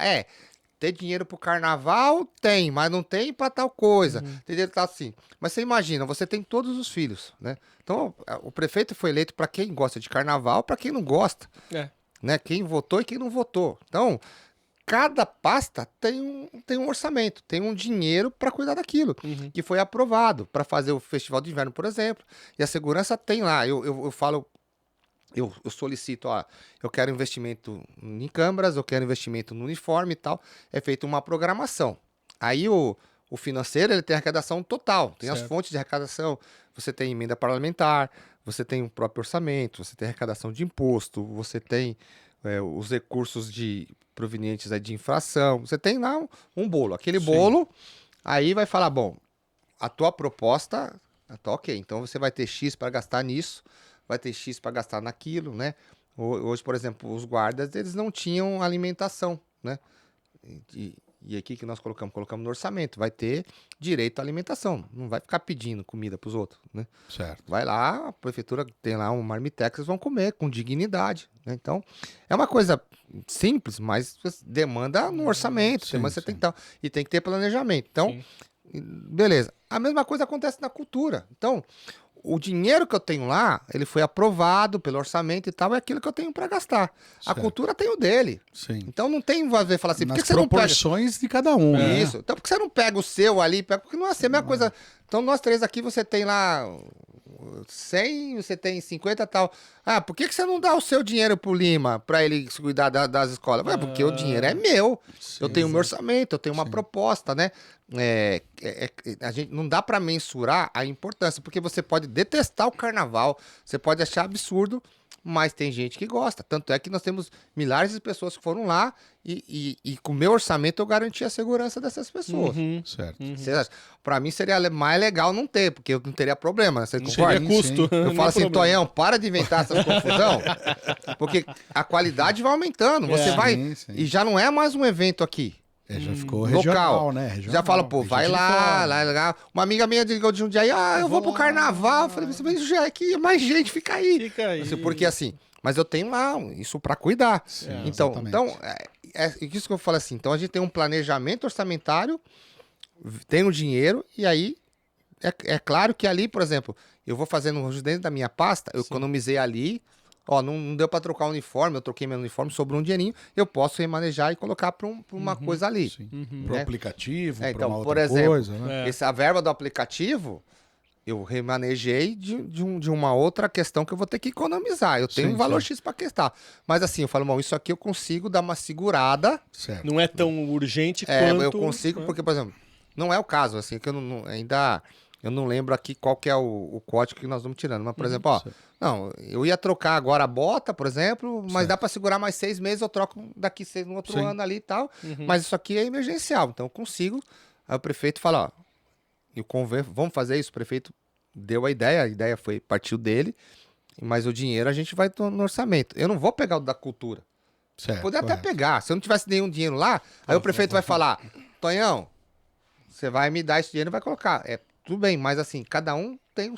ter dinheiro pro carnaval? Tem, mas não tem pra tal coisa. Entendeu? Tá assim. Mas você imagina, você tem todos os filhos, né? Então, o prefeito foi eleito para quem gosta de carnaval, para quem não gosta, É. né? Quem votou e quem não votou. Então, cada pasta tem um orçamento, tem um dinheiro para cuidar daquilo, que foi aprovado para fazer o Festival de Inverno, por exemplo. E a segurança tem lá. Eu falo, eu solicito, eu quero investimento em câmeras, eu quero investimento no uniforme e tal. É feita uma programação. Aí o financeiro, ele tem arrecadação total, tem as Certo. fontes de arrecadação, você tem emenda parlamentar, você tem o próprio orçamento, você tem arrecadação de imposto, você tem os recursos provenientes aí de infração, você tem lá um bolo. Aquele bolo, aí vai falar, bom, a tua proposta, tá ok, então você vai ter X para gastar nisso, vai ter X para gastar naquilo, né? Hoje, por exemplo, os guardas, eles não tinham alimentação, né? E aqui que nós colocamos no orçamento, vai ter direito à alimentação, não vai ficar pedindo comida para os outros, né? Certo. Vai lá, a prefeitura tem lá um marmitex, eles vão comer com dignidade, né? Então, é uma coisa simples, mas demanda no orçamento, Sim, você sim. tem que e tem que ter planejamento. Então, beleza. A mesma coisa acontece na cultura. Então, o dinheiro que eu tenho lá, ele foi aprovado pelo orçamento e tal, é aquilo que eu tenho para gastar. A Certo. cultura tem o dele. Sim. Então não tem a ver falar assim, por Nas que você não pega? proporções de cada um, né? Isso. Então por que você não pega o seu ali? Porque não é assim, a mesma coisa. Então nós três aqui, você tem lá 100, você tem 50 e tal. Por que você não dá o seu dinheiro pro Lima pra ele cuidar das escolas? Porque o dinheiro é meu. Eu tenho o meu orçamento, eu tenho uma proposta, né? A gente não dá pra mensurar a importância, porque você pode detestar o carnaval, você pode achar absurdo, mas tem gente que gosta. Tanto é que nós temos milhares de pessoas que foram lá e com o meu orçamento eu garanti a segurança dessas pessoas. Certo. Pra mim seria mais legal não ter, porque eu não teria problema, né? Você concorda? Seria custo. Eu não falo é assim, problema. Tonhão, para de inventar essas confusão, porque a qualidade vai aumentando. Você vai. Sim. E já não é mais um evento aqui. Já ficou Local. regional, né? Regional. Já fala, pô, Tem vai gente de lá, fora. lá. Uma amiga minha ligou de Jundiaí, eu vou pro carnaval. Eu falei, mas já é que mais gente, fica aí. Fica aí. Porque assim, mas eu tenho lá isso pra cuidar. Então, exatamente. é isso que eu falo assim. Então a gente tem um planejamento orçamentário, tem o dinheiro, e aí é claro que ali, por exemplo, eu vou fazendo dentro da minha pasta, eu economizei ali. Não deu pra trocar o uniforme, eu troquei meu uniforme, sobrou um dinheirinho, eu posso remanejar e colocar pra uma coisa ali. Sim. Né? Pro aplicativo, pra Então, uma por outra exemplo, coisa, né? a verba do aplicativo, eu remanejei de uma outra questão que eu vou ter que economizar. Eu tenho Sim, um valor sim. X para questão. Mas assim, eu falo, bom, isso aqui eu consigo dar uma segurada. Certo. Não é tão urgente quanto... Eu consigo, porque, por exemplo, não é o caso, assim, que eu ainda... Eu não lembro aqui qual que é o código que nós vamos tirando. Mas, por exemplo, eu ia trocar agora a bota, por exemplo, mas dá para segurar mais 6 meses, eu troco daqui 6 no outro ano ali e tal. Mas isso aqui é emergencial, então eu consigo. Aí o prefeito fala, vamos fazer isso. O prefeito deu a ideia partiu dele, mas o dinheiro a gente vai no orçamento. Eu não vou pegar o da cultura. Certo. Poder até correto. pegar. Se eu não tivesse nenhum dinheiro lá, aí o prefeito vai falar, Tonhão, você vai me dar esse dinheiro e vai colocar. Tudo bem, mas assim, cada um tem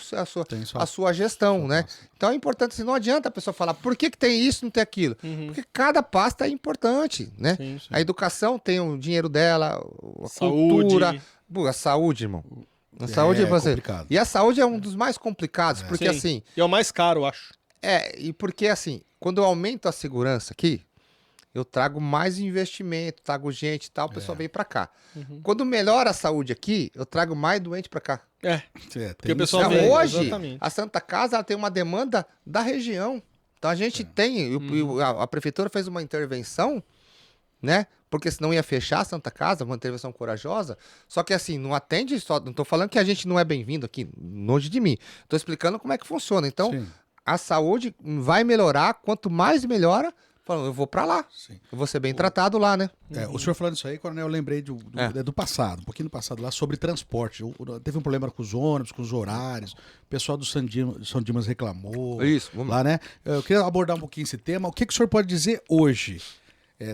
a sua gestão, né? Então é importante, assim, não adianta a pessoa falar, por que tem isso e não tem aquilo? Porque cada pasta é importante, né? Sim. A educação tem o dinheiro dela, a Saúde. cultura, a saúde, irmão. A saúde você. complicado. E a saúde é um dos mais complicados, porque Sim. assim, E é o mais caro, eu acho. e porque assim, quando eu aumento a segurança aqui, eu trago mais investimento, trago gente e tal, o pessoal vem pra cá. Quando melhora a saúde aqui, eu trago mais doente pra cá. Porque o pessoal Então, vem, hoje, exatamente. a Santa Casa ela tem uma demanda da região. Então a gente tem, a prefeitura fez uma intervenção, né? Porque senão ia fechar a Santa Casa, uma intervenção corajosa. Só que assim, não atende só. Não tô falando que a gente não é bem-vindo aqui, longe de mim. Tô explicando como é que funciona. Então, Sim. a saúde vai melhorar, quanto mais melhora, falando, eu vou pra lá. Sim. Eu vou ser bem tratado lá, né? O senhor falando isso aí, coronel, eu lembrei do passado, um pouquinho do passado lá, sobre transporte. Teve um problema com os ônibus, com os horários. O pessoal do São Dimas reclamou. Isso, vamos lá, né? Eu queria abordar um pouquinho esse tema. O que o senhor pode dizer hoje?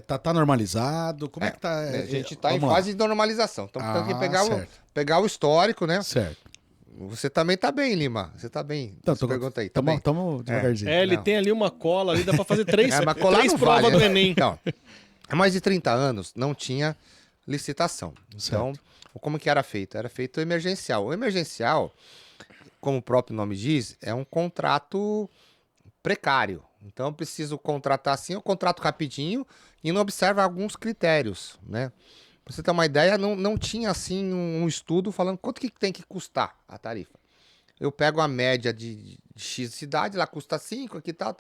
Tá normalizado? Como é que tá? A gente tá em vamos lá. fase de normalização. Então tem que certo. pegar o histórico, né? Certo. Você também tá bem, Lima. Você tá bem. Então, Você pergunta aí. Tá bem? Tamo devagarzinho. Ele Não. tem ali uma cola ali, dá pra fazer três Mas colar não provas vale, do né? Enem. Então, há mais de 30 anos não tinha licitação. Então, como que era feito? Era feito emergencial. O emergencial, como o próprio nome diz, é um contrato precário. Então, eu preciso contratar assim, eu contrato rapidinho e não observa alguns critérios, né? Pra você ter uma ideia, não tinha assim um estudo falando quanto que tem que custar a tarifa. Eu pego a média de X cidade, lá custa 5, aqui tal,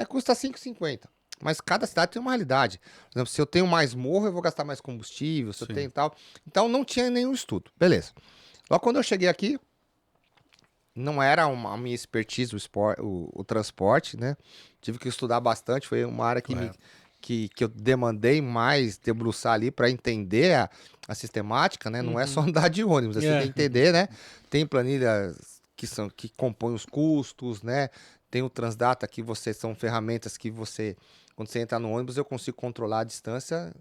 custa 5,50. Mas cada cidade tem uma realidade. Por exemplo, se eu tenho mais morro, eu vou gastar mais combustível, se eu tenho tal. Então não tinha nenhum estudo. Beleza. Logo quando eu cheguei aqui, não era a minha expertise o transporte, né? Tive que estudar bastante, foi uma área que eu demandei mais debruçar ali para entender a sistemática, né? Não é só andar de ônibus, você tem que entender, né? Tem planilhas que compõem os custos, né? Tem o Transdata que são ferramentas que quando você entra no ônibus, eu consigo controlar a distância,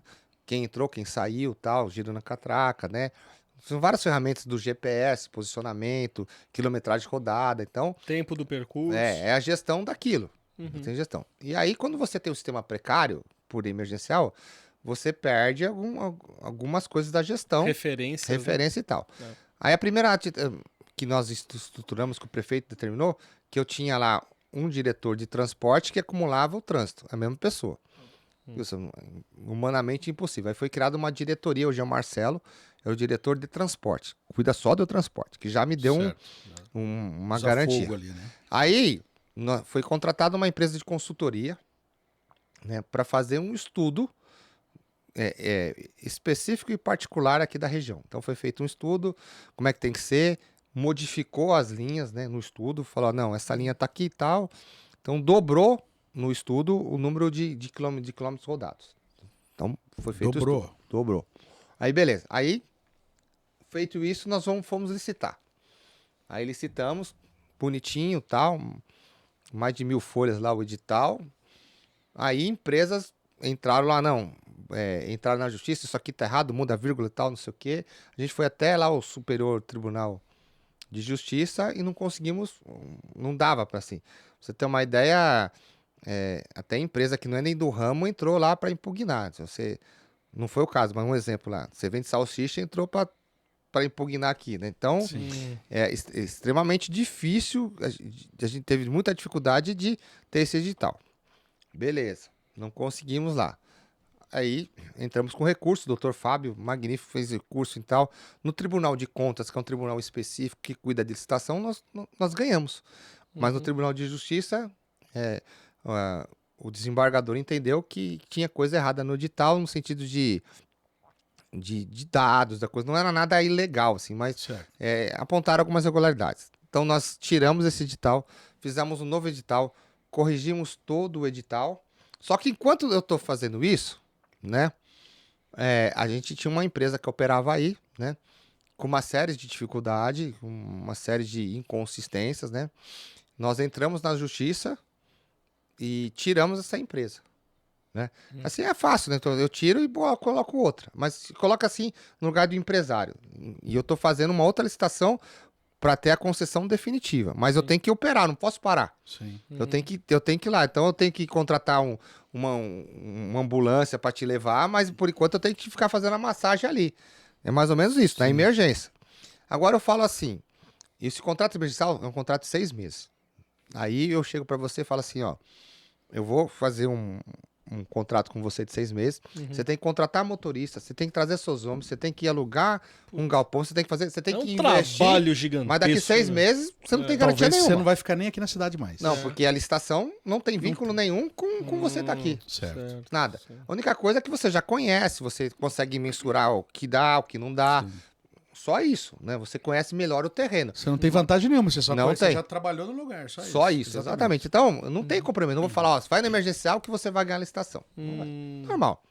quem entrou, quem saiu, tal, giro na catraca, né? São várias ferramentas do GPS, posicionamento, quilometragem rodada, então... Tempo do percurso. É a gestão daquilo. Tem gestão. E aí, quando você tem um sistema precário, por emergencial, você perde algumas coisas da gestão. Referência e tal. É. Aí a primeira que nós estruturamos, que o prefeito determinou, que eu tinha lá um diretor de transporte que acumulava o trânsito, a mesma pessoa. Isso, humanamente impossível. Aí foi criada uma diretoria, hoje é o Marcelo, é o diretor de transporte. Cuida só do transporte, que já me deu uma garantia. Ali, né? Aí foi contratada uma empresa de consultoria, né, para fazer um estudo específico e particular aqui da região. Então foi feito um estudo, como é que tem que ser, modificou as linhas, né, no estudo, falou, não, essa linha está aqui e tal. Então dobrou no estudo o número de quilômetros rodados. Então foi feito o estudo. Dobrou. Aí beleza. Aí, feito isso, nós fomos licitar. Aí licitamos, bonitinho, tal, mais de 1.000 folhas lá o edital. Aí empresas entraram lá, entraram na justiça, isso aqui tá errado, muda a vírgula e tal, não sei o quê. A gente foi até lá o Superior Tribunal de Justiça e não conseguimos, não dava para assim. Pra você ter uma ideia, até a empresa que não é nem do ramo entrou lá para impugnar. Não foi o caso, mas um exemplo lá, você vende salsicha, entrou para impugnar aqui, né? Então, é extremamente difícil, a gente teve muita dificuldade de ter esse edital. Beleza, não conseguimos lá. Aí entramos com recurso, o doutor Fábio, magnífico, fez recurso e tal. No Tribunal de Contas, que é um tribunal específico que cuida de licitação, nós ganhamos. Mas no Tribunal de Justiça, o desembargador entendeu que tinha coisa errada no edital, no sentido de dados, da coisa. Não era nada ilegal, assim, mas apontaram algumas irregularidades. Então nós tiramos esse edital, fizemos um novo edital, corrigimos todo o edital. Só que enquanto eu estou fazendo isso, né, a gente tinha uma empresa que operava aí, né, com uma série de dificuldades, uma série de inconsistências, né. Nós entramos na justiça e tiramos essa empresa, né. Assim é fácil, né, então eu tiro e coloco outra, mas coloca assim no lugar do empresário. E eu estou fazendo uma outra licitação para ter a concessão definitiva, mas eu tenho que operar, não posso parar. Sim. Eu tenho que ir lá, então eu tenho que contratar uma ambulância para te levar, mas por enquanto eu tenho que ficar fazendo a massagem ali. É mais ou menos isso, na emergência. Agora eu falo assim, esse contrato emergencial é um contrato de 6 meses. Aí eu chego para você e falo assim, ó, eu vou fazer um contrato com você de 6 meses, você tem que contratar motorista, você tem que trazer seus homens, você tem que alugar um galpão, você tem que investir. Trabalho gigantesco. Mas daqui 6 meses você não tem garantia Talvez nenhuma. você não vai ficar nem aqui na cidade mais. Não, porque a licitação não tem vínculo nenhum com você estar aqui. Certo. Nada. A única coisa é que você já conhece, você consegue mensurar o que dá, o que não dá. Só isso, né? Você conhece melhor o terreno. Você não tem vantagem nenhuma, você só Não conhece, tem. você já trabalhou no lugar, Só isso, exatamente. Então, não tem compromisso. Não vou falar, ó, vai no emergencial que você vai ganhar a licitação. Não vai. Normal.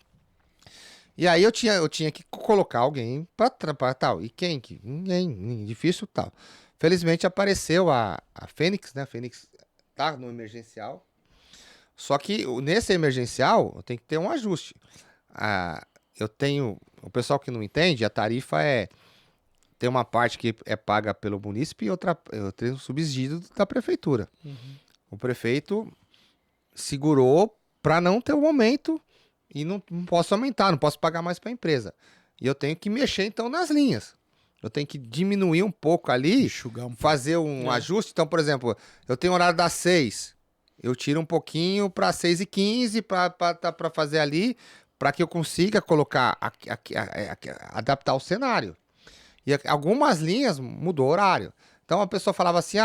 E aí eu tinha que colocar alguém pra tal. E quem? Ninguém. Difícil tal. Felizmente apareceu a Fênix, né? A Fênix tá no emergencial. Só que nesse emergencial, eu tenho que ter um ajuste. Eu tenho... O pessoal que não entende, a tarifa tem uma parte que é paga pelo munícipe e outra eu tenho um subsídio da prefeitura. O prefeito segurou para não ter um aumento e não posso aumentar, não posso pagar mais para a empresa. E eu tenho que mexer então nas linhas. Eu tenho que diminuir um pouco ali, Enxugar fazer um ajuste. Então, por exemplo, eu tenho horário das 6, eu tiro um pouquinho para 6h15 para fazer ali, para que eu consiga colocar, adaptar o cenário. E algumas linhas mudou o horário. Então a pessoa falava assim,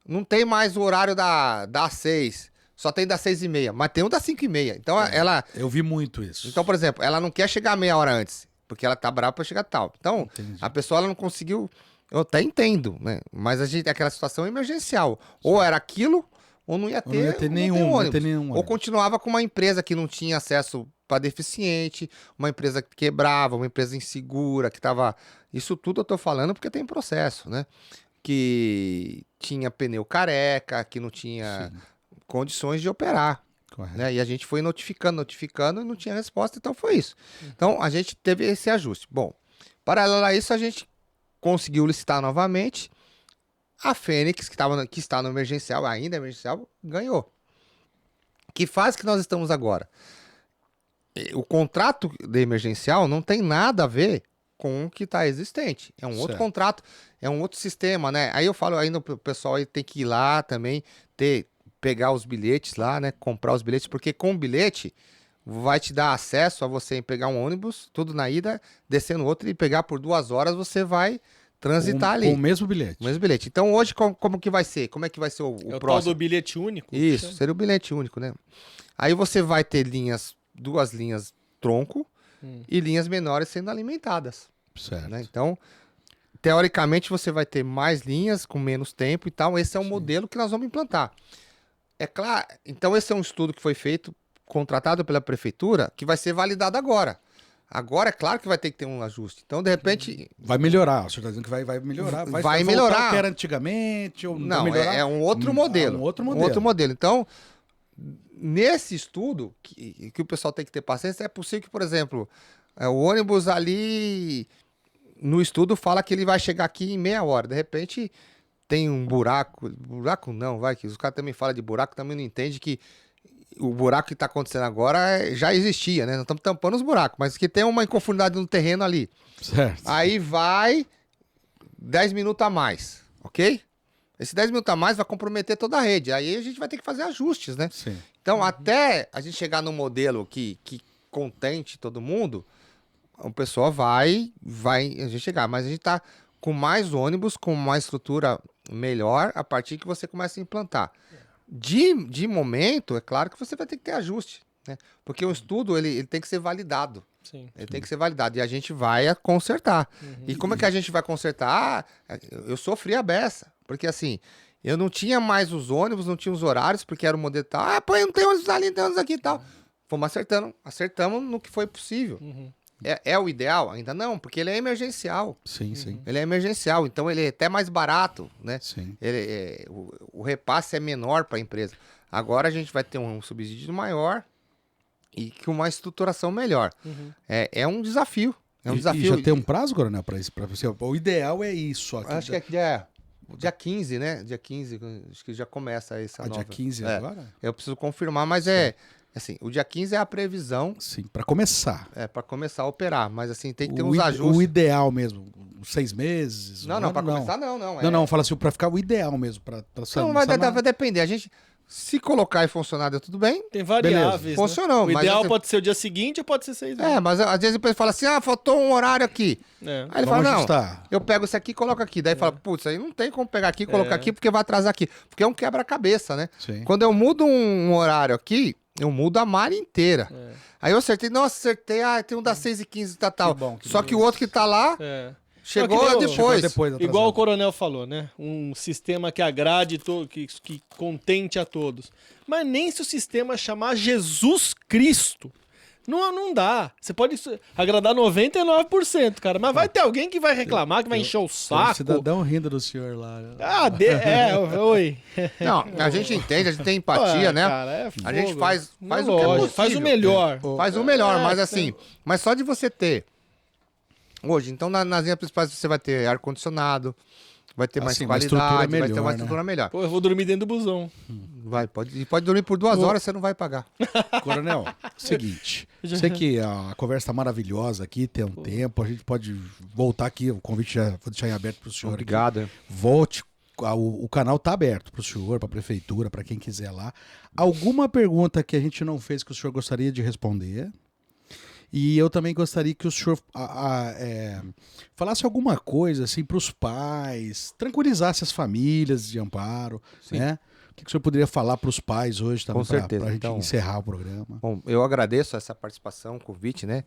não tem mais o horário das 6, só tem das 6h30, mas tem um das 5h30. Então ela... Eu vi muito isso. Então, por exemplo, ela não quer chegar meia hora antes, porque ela tá brava para chegar tal. Então, a pessoa ela não conseguiu... Eu até entendo, né? Mas aquela situação emergencial. Ou era aquilo, ou não ia ter, não ia ter nenhum ônibus. Ou continuava com uma empresa que não tinha acesso para deficiente, uma empresa que quebrava, uma empresa insegura, que estava... Isso tudo eu tô falando porque tem processo, né? Que tinha pneu careca, que não tinha condições de operar. Correto. Né? E a gente foi notificando e não tinha resposta, então foi isso. Então a gente teve esse ajuste. Bom, paralelo a isso, a gente conseguiu licitar novamente. A Fênix, que está no emergencial, ainda emergencial, ganhou. Que fase que nós estamos agora? O contrato de emergencial não tem nada a ver com o que está existente. É um outro contrato, é um outro sistema, né? Aí eu falo ainda, o pessoal aí tem que ir lá também, pegar os bilhetes lá, né? Comprar os bilhetes, porque com o bilhete vai te dar acesso a você pegar um ônibus, tudo na ida, descer no outro e pegar por 2 horas, você vai transitar ali. Com o mesmo bilhete. O mesmo bilhete. Então hoje, como que vai ser? Como é que vai ser o próximo? Tal do bilhete único? Isso, seria o bilhete único, né? Aí você vai ter 2 linhas tronco e linhas menores sendo alimentadas. Certo. Né? Então, teoricamente, você vai ter mais linhas com menos tempo e tal. Esse é o modelo que nós vamos implantar. É claro, então esse é um estudo que foi feito, contratado pela prefeitura, que vai ser validado agora. Agora é claro que vai ter que ter um ajuste. Então, de repente... Vai melhorar, o senhor está dizendo que vai melhorar. Vai melhorar. Voltar ao que era antigamente? Ou não, melhorar? É um outro modelo. Um outro modelo. Um outro modelo. Então, nesse estudo, que o pessoal tem que ter paciência, é possível que, por exemplo, o ônibus ali, no estudo, fala que ele vai chegar aqui em meia hora. De repente, tem um buraco. Buraco não, vai, que os caras também falam de buraco, também não entende que o buraco que está acontecendo agora já existia, né? Nós estamos tampando os buracos, mas que tem uma inconformidade no terreno ali. Certo. Aí vai 10 minutos a mais, ok? Esse 10 minutos a mais vai comprometer toda a rede. Aí a gente vai ter que fazer ajustes, né? Sim. Então, até a gente chegar num modelo que contente todo mundo, o pessoal vai a gente chegar. Mas a gente tá com mais ônibus, com uma estrutura melhor, a partir que você começa a implantar. De momento, é claro que você vai ter que ter ajuste, né? Porque o estudo, ele tem que ser validado. Sim. Ele tem que ser validado. E a gente vai consertar. E como é que a gente vai consertar? Eu sofri a beça. Porque assim, eu não tinha mais os ônibus, não tinha os horários, porque era o modelo tal. Pô, não tem ônibus ali, não tem ônibus aqui e tal. Fomos acertamos no que foi possível. É o ideal? Ainda não, porque ele é emergencial. Sim, sim. Ele é emergencial, então ele é até mais barato, né? Sim. O repasse é menor para a empresa. Agora a gente vai ter um subsídio maior e com uma estruturação melhor. É um desafio. É um desafio. E já tem um prazo, Coronel, para isso? Pra você? O ideal é isso. Aqui, acho que dia 15, né? Dia 15, acho que já começa essa nova. Dia 15 agora? Eu preciso confirmar, mas assim, o dia 15 é a previsão. Sim, para começar. Para começar a operar, mas assim, tem que ter uns ajustes. O ideal mesmo, 6 meses? Não, para começar não. Não, fala assim, para ficar o ideal mesmo. Não, vai depender. A gente, se colocar e funcionar, deu tudo bem. Tem variáveis, né? Funcionou. O ideal pode ser o dia seguinte ou pode ser 6 meses. Mas às vezes o pessoal fala assim, faltou um horário aqui. Aí ele fala, ajustar. Eu pego esse aqui e coloco aqui. Daí fala, putz, aí não tem como pegar aqui e colocar aqui, porque vai atrasar aqui. Porque é um quebra-cabeça, né? Sim. Quando eu mudo um horário aqui, eu mudo a malha inteira. Aí eu acertei, tem um das 6h15 e tal. bom, Só que o outro que tá lá, Chegou Só que depois. atrasado. Igual o Coronel falou, né? Um sistema que agrade, que contente a todos. Mas nem se o sistema chamar Jesus Cristo, não dá. Você pode agradar 99%, cara, mas vai ter alguém que vai reclamar, que vai encher o Tem um saco. cidadão rindo do senhor lá. Oi. Não, a gente entende, a gente tem empatia, né? Cara, é A gente fogo. faz o que é Lógico, possível. faz o melhor. Faz o melhor, mas assim, mas só de você ter. Hoje, então nas linhas principais você vai ter ar-condicionado, vai ter mais Assim, uma qualidade, estrutura vai ter melhor, uma né? estrutura melhor. Pô, eu vou dormir dentro do busão. Pode dormir por 2 horas, você não vai pagar. Coronel, seguinte. Sei que a conversa tá maravilhosa aqui, tem um tempo, a gente pode voltar aqui, o convite já vou deixar em aberto pro senhor. Obrigado. Aqui. Volte, o canal tá aberto pro senhor, pra prefeitura, pra quem quiser lá. Alguma pergunta que a gente não fez que o senhor gostaria de responder? E eu também gostaria que o senhor falasse alguma coisa assim para os pais, tranquilizasse as famílias de Amparo, né? O que o senhor poderia falar para os pais hoje também, Com certeza. para a gente Então, encerrar o programa? Bom, eu agradeço essa participação, o convite, né?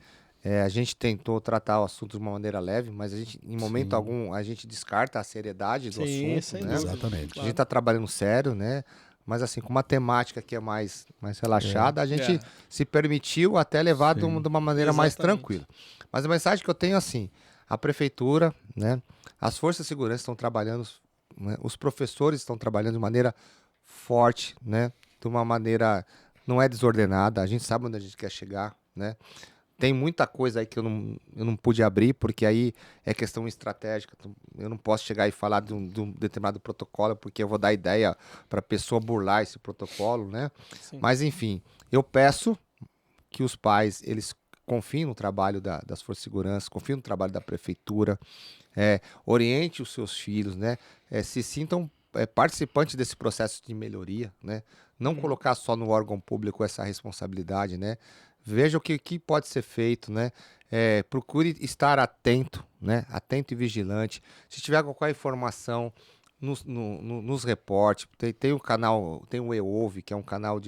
A gente tentou tratar o assunto de uma maneira leve, mas a gente, em momento algum, a gente descarta a seriedade do Sim, assunto, sem né? dúvida. Exatamente. A gente está trabalhando sério, né? Mas assim, com uma temática que é mais relaxada, a gente se permitiu até levar de uma maneira mais Exatamente. tranquila. Mas a mensagem que eu tenho é assim, a prefeitura, né? As forças de segurança estão trabalhando, né, os professores estão trabalhando de maneira forte, né? De uma maneira, não é desordenada, a gente sabe onde a gente quer chegar, né? Tem muita coisa aí que eu não pude abrir, porque aí é questão estratégica. Eu não posso chegar e falar de um determinado protocolo, porque eu vou dar ideia para a pessoa burlar esse protocolo, né? Sim. Mas, enfim, eu peço que os pais, eles confiem no trabalho das forças de segurança, confiem no trabalho da prefeitura, oriente os seus filhos, né? Se sintam participantes desse processo de melhoria, né? Não colocar só no órgão público essa responsabilidade, né? Veja o que pode ser feito, né? Procure estar atento, né? Atento e vigilante. Se tiver qualquer informação, nos reporte. Tem o canal, tem o EOV, que é um canal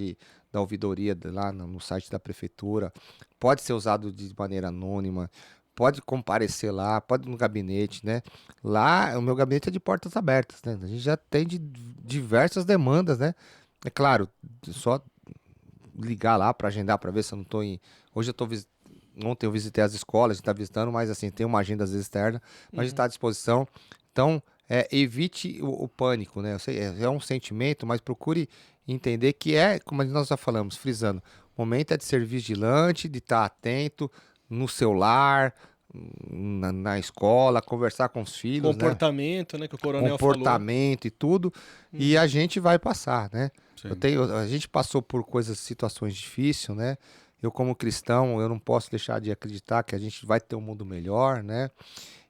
da ouvidoria lá no site da prefeitura. Pode ser usado de maneira anônima. Pode comparecer lá, pode ir no gabinete, né? Lá, o meu gabinete é de portas abertas, né? A gente já tem diversas demandas, né? É claro, só ligar lá para agendar, para ver se eu não estou em... Hoje eu estou ontem eu visitei as escolas, a gente está visitando, mas assim, tem uma agenda às vezes externa, mas a gente está à disposição. Então, evite o pânico, né? Eu sei, é um sentimento, mas procure entender que como nós já falamos, frisando, o momento é de ser vigilante, de estar atento no celular, na escola, conversar com os filhos, Comportamento, né? Que o coronel comportamento e tudo, e a gente vai passar, né? Sim. A gente passou por situações difíceis, né? Eu como cristão, eu não posso deixar de acreditar que a gente vai ter um mundo melhor, né?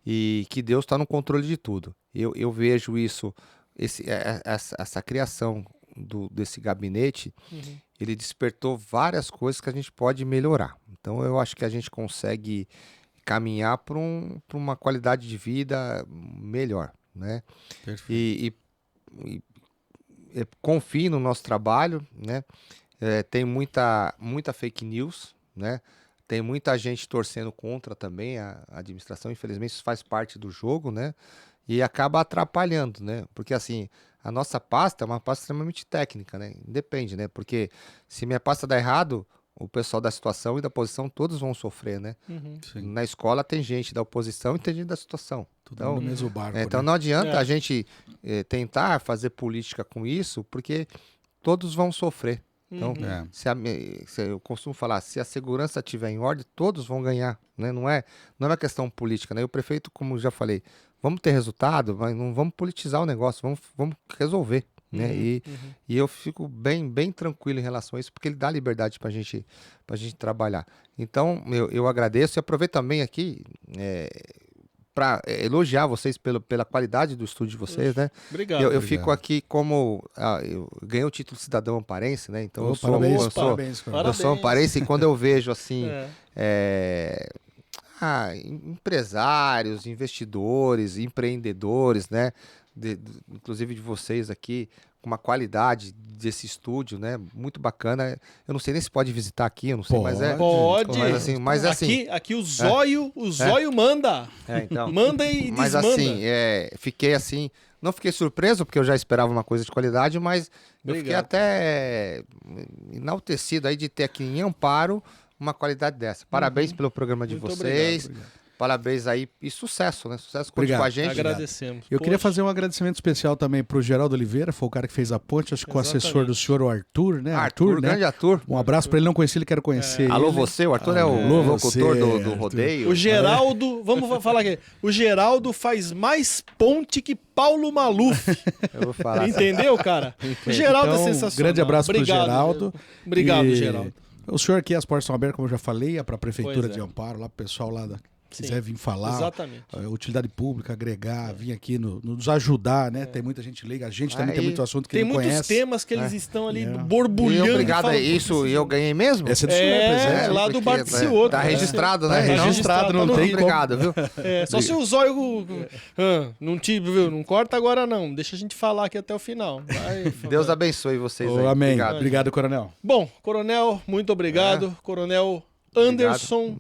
E que Deus está no controle de tudo. Eu vejo isso, essa criação desse gabinete, ele despertou várias coisas que a gente pode melhorar. Então eu acho que a gente consegue caminhar para uma qualidade de vida melhor, né? Perfeito. E confie no nosso trabalho, né? Tem muita fake news, né? Tem muita gente torcendo contra também a administração. Infelizmente isso faz parte do jogo, né? E acaba atrapalhando, né? Porque assim, a nossa pasta é uma pasta extremamente técnica, né? Depende, né? Porque se minha pasta dá errado, o pessoal da situação e da oposição todos vão sofrer, né? Sim. Na escola tem gente da oposição e tem gente da situação. Tudo Então, no mesmo barco, então né? não adianta a gente tentar fazer política com isso, porque todos vão sofrer. Então, eu costumo falar, se a segurança estiver em ordem, todos vão ganhar, né? Não é uma questão política, né? O prefeito, como já falei, vamos ter resultado, mas não vamos politizar o negócio, vamos resolver, né? E eu fico bem tranquilo em relação a isso, porque ele dá liberdade pra gente trabalhar. Então, eu agradeço e aproveito também aqui para elogiar vocês pela qualidade do estúdio de vocês, né? Obrigado. Eu fico aqui como... eu ganhei o título de cidadão amparense, né? Então eu sou Parabéns, eu sou amparense e quando eu vejo assim... empresários, investidores, empreendedores, né? Inclusive de vocês aqui, com uma qualidade desse estúdio, né? Muito bacana. Eu não sei nem se pode visitar aqui, eu não sei, mas é... Pode. Mas assim... Aqui o zóio manda. Então. Manda e Mas desmanda. assim, fiquei assim... Não fiquei surpreso, porque eu já esperava uma coisa de qualidade, mas eu fiquei Obrigado. até enaltecido aí de ter aqui em Amparo uma qualidade dessa. Parabéns pelo programa de Muito vocês. Obrigado. Parabéns aí e sucesso, né? Sucesso conte Obrigado. com a gente. Agradecemos. Eu queria Poxa, fazer um agradecimento especial também pro Geraldo Oliveira, foi o cara que fez a ponte, acho que com o assessor Exatamente. do senhor, o Arthur, né? Arthur, né? grande Arthur. Um abraço pra ele, não conheci ele, quero conhecer Alô ele. você, o Arthur é o Alô, locutor você, do Arthur. rodeio. O Geraldo, vamos falar aqui. O Geraldo faz mais ponte que Paulo Maluf. Eu vou falar. Entendeu, cara? O Geraldo Então, é sensacional. grande abraço pro Geraldo. Obrigado, E Geraldo. O senhor aqui, as portas estão abertas, como eu já falei, é para a Prefeitura Pois é. de Amparo, lá pro pessoal lá Sim, quiser vir falar. Exatamente. Utilidade pública, agregar, vir aqui nos ajudar, né? Tem muita gente leiga, a gente também tem Aí, muito assunto que Tem não muitos conhece. temas que eles estão ali É. E borbulhando. obrigado, falando, isso eu ganhei mesmo? Essa é do senhor, É, pois é. lá do porque, Bar Cioto. Tá registrado, Tá né? Então, registrado, não tá no tem Rio. como. Obrigado, viu? Só se o zóio não te viu, não corta agora não. Deixa a gente falar aqui até o final. Vai, Deus abençoe vocês Ô, aí. amém. Obrigado. Obrigado, coronel. Bom, Coronel, muito obrigado. Coronel Anderson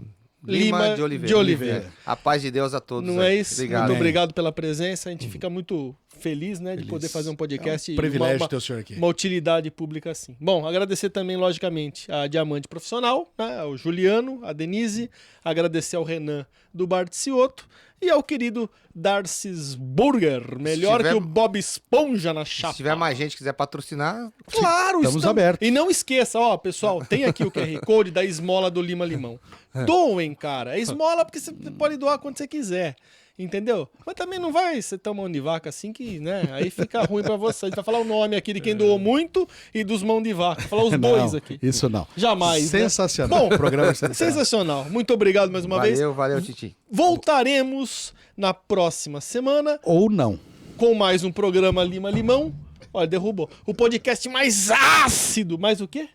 Lima de Oliveira. A paz de Deus a todos. Não aí. é isso? Obrigado. Muito Amém. obrigado pela presença. A gente fica muito feliz, né, de Feliz. poder fazer um podcast. É um e privilégio uma, ter o senhor aqui. uma utilidade pública assim. Bom, agradecer também, logicamente, a Diamante Profissional, né, ao Juliano, a Denise, agradecer ao Renan do Bar de Cioto e ao querido Darcy's Burger, melhor tiver- que o Bob Esponja na Se chapa. tiver mais gente que quiser patrocinar, Claro, Estamos abertos. E não esqueça, ó, pessoal, tem aqui o QR Code da esmola do Lima Limão. Doem, cara. É esmola porque você pode doar quando você quiser. Entendeu? Mas também não vai ser tão mão de vaca assim que, né? Aí fica ruim pra você. A gente vai falar o nome aqui de quem doou muito e dos mão de vaca. Vou falar os dois Não, aqui. Isso não. Jamais. né? Sensacional. Bom, programa sensacional. sensacional. Muito obrigado mais uma vez. valeu, Titi. Voltaremos na próxima semana Ou não. com mais um programa Lima Limão. Olha, derrubou. O podcast mais ácido. Mais o quê?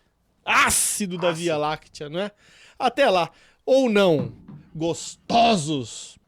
Ácido da Via Láctea, não é? Até lá. Ou não. Gostosos.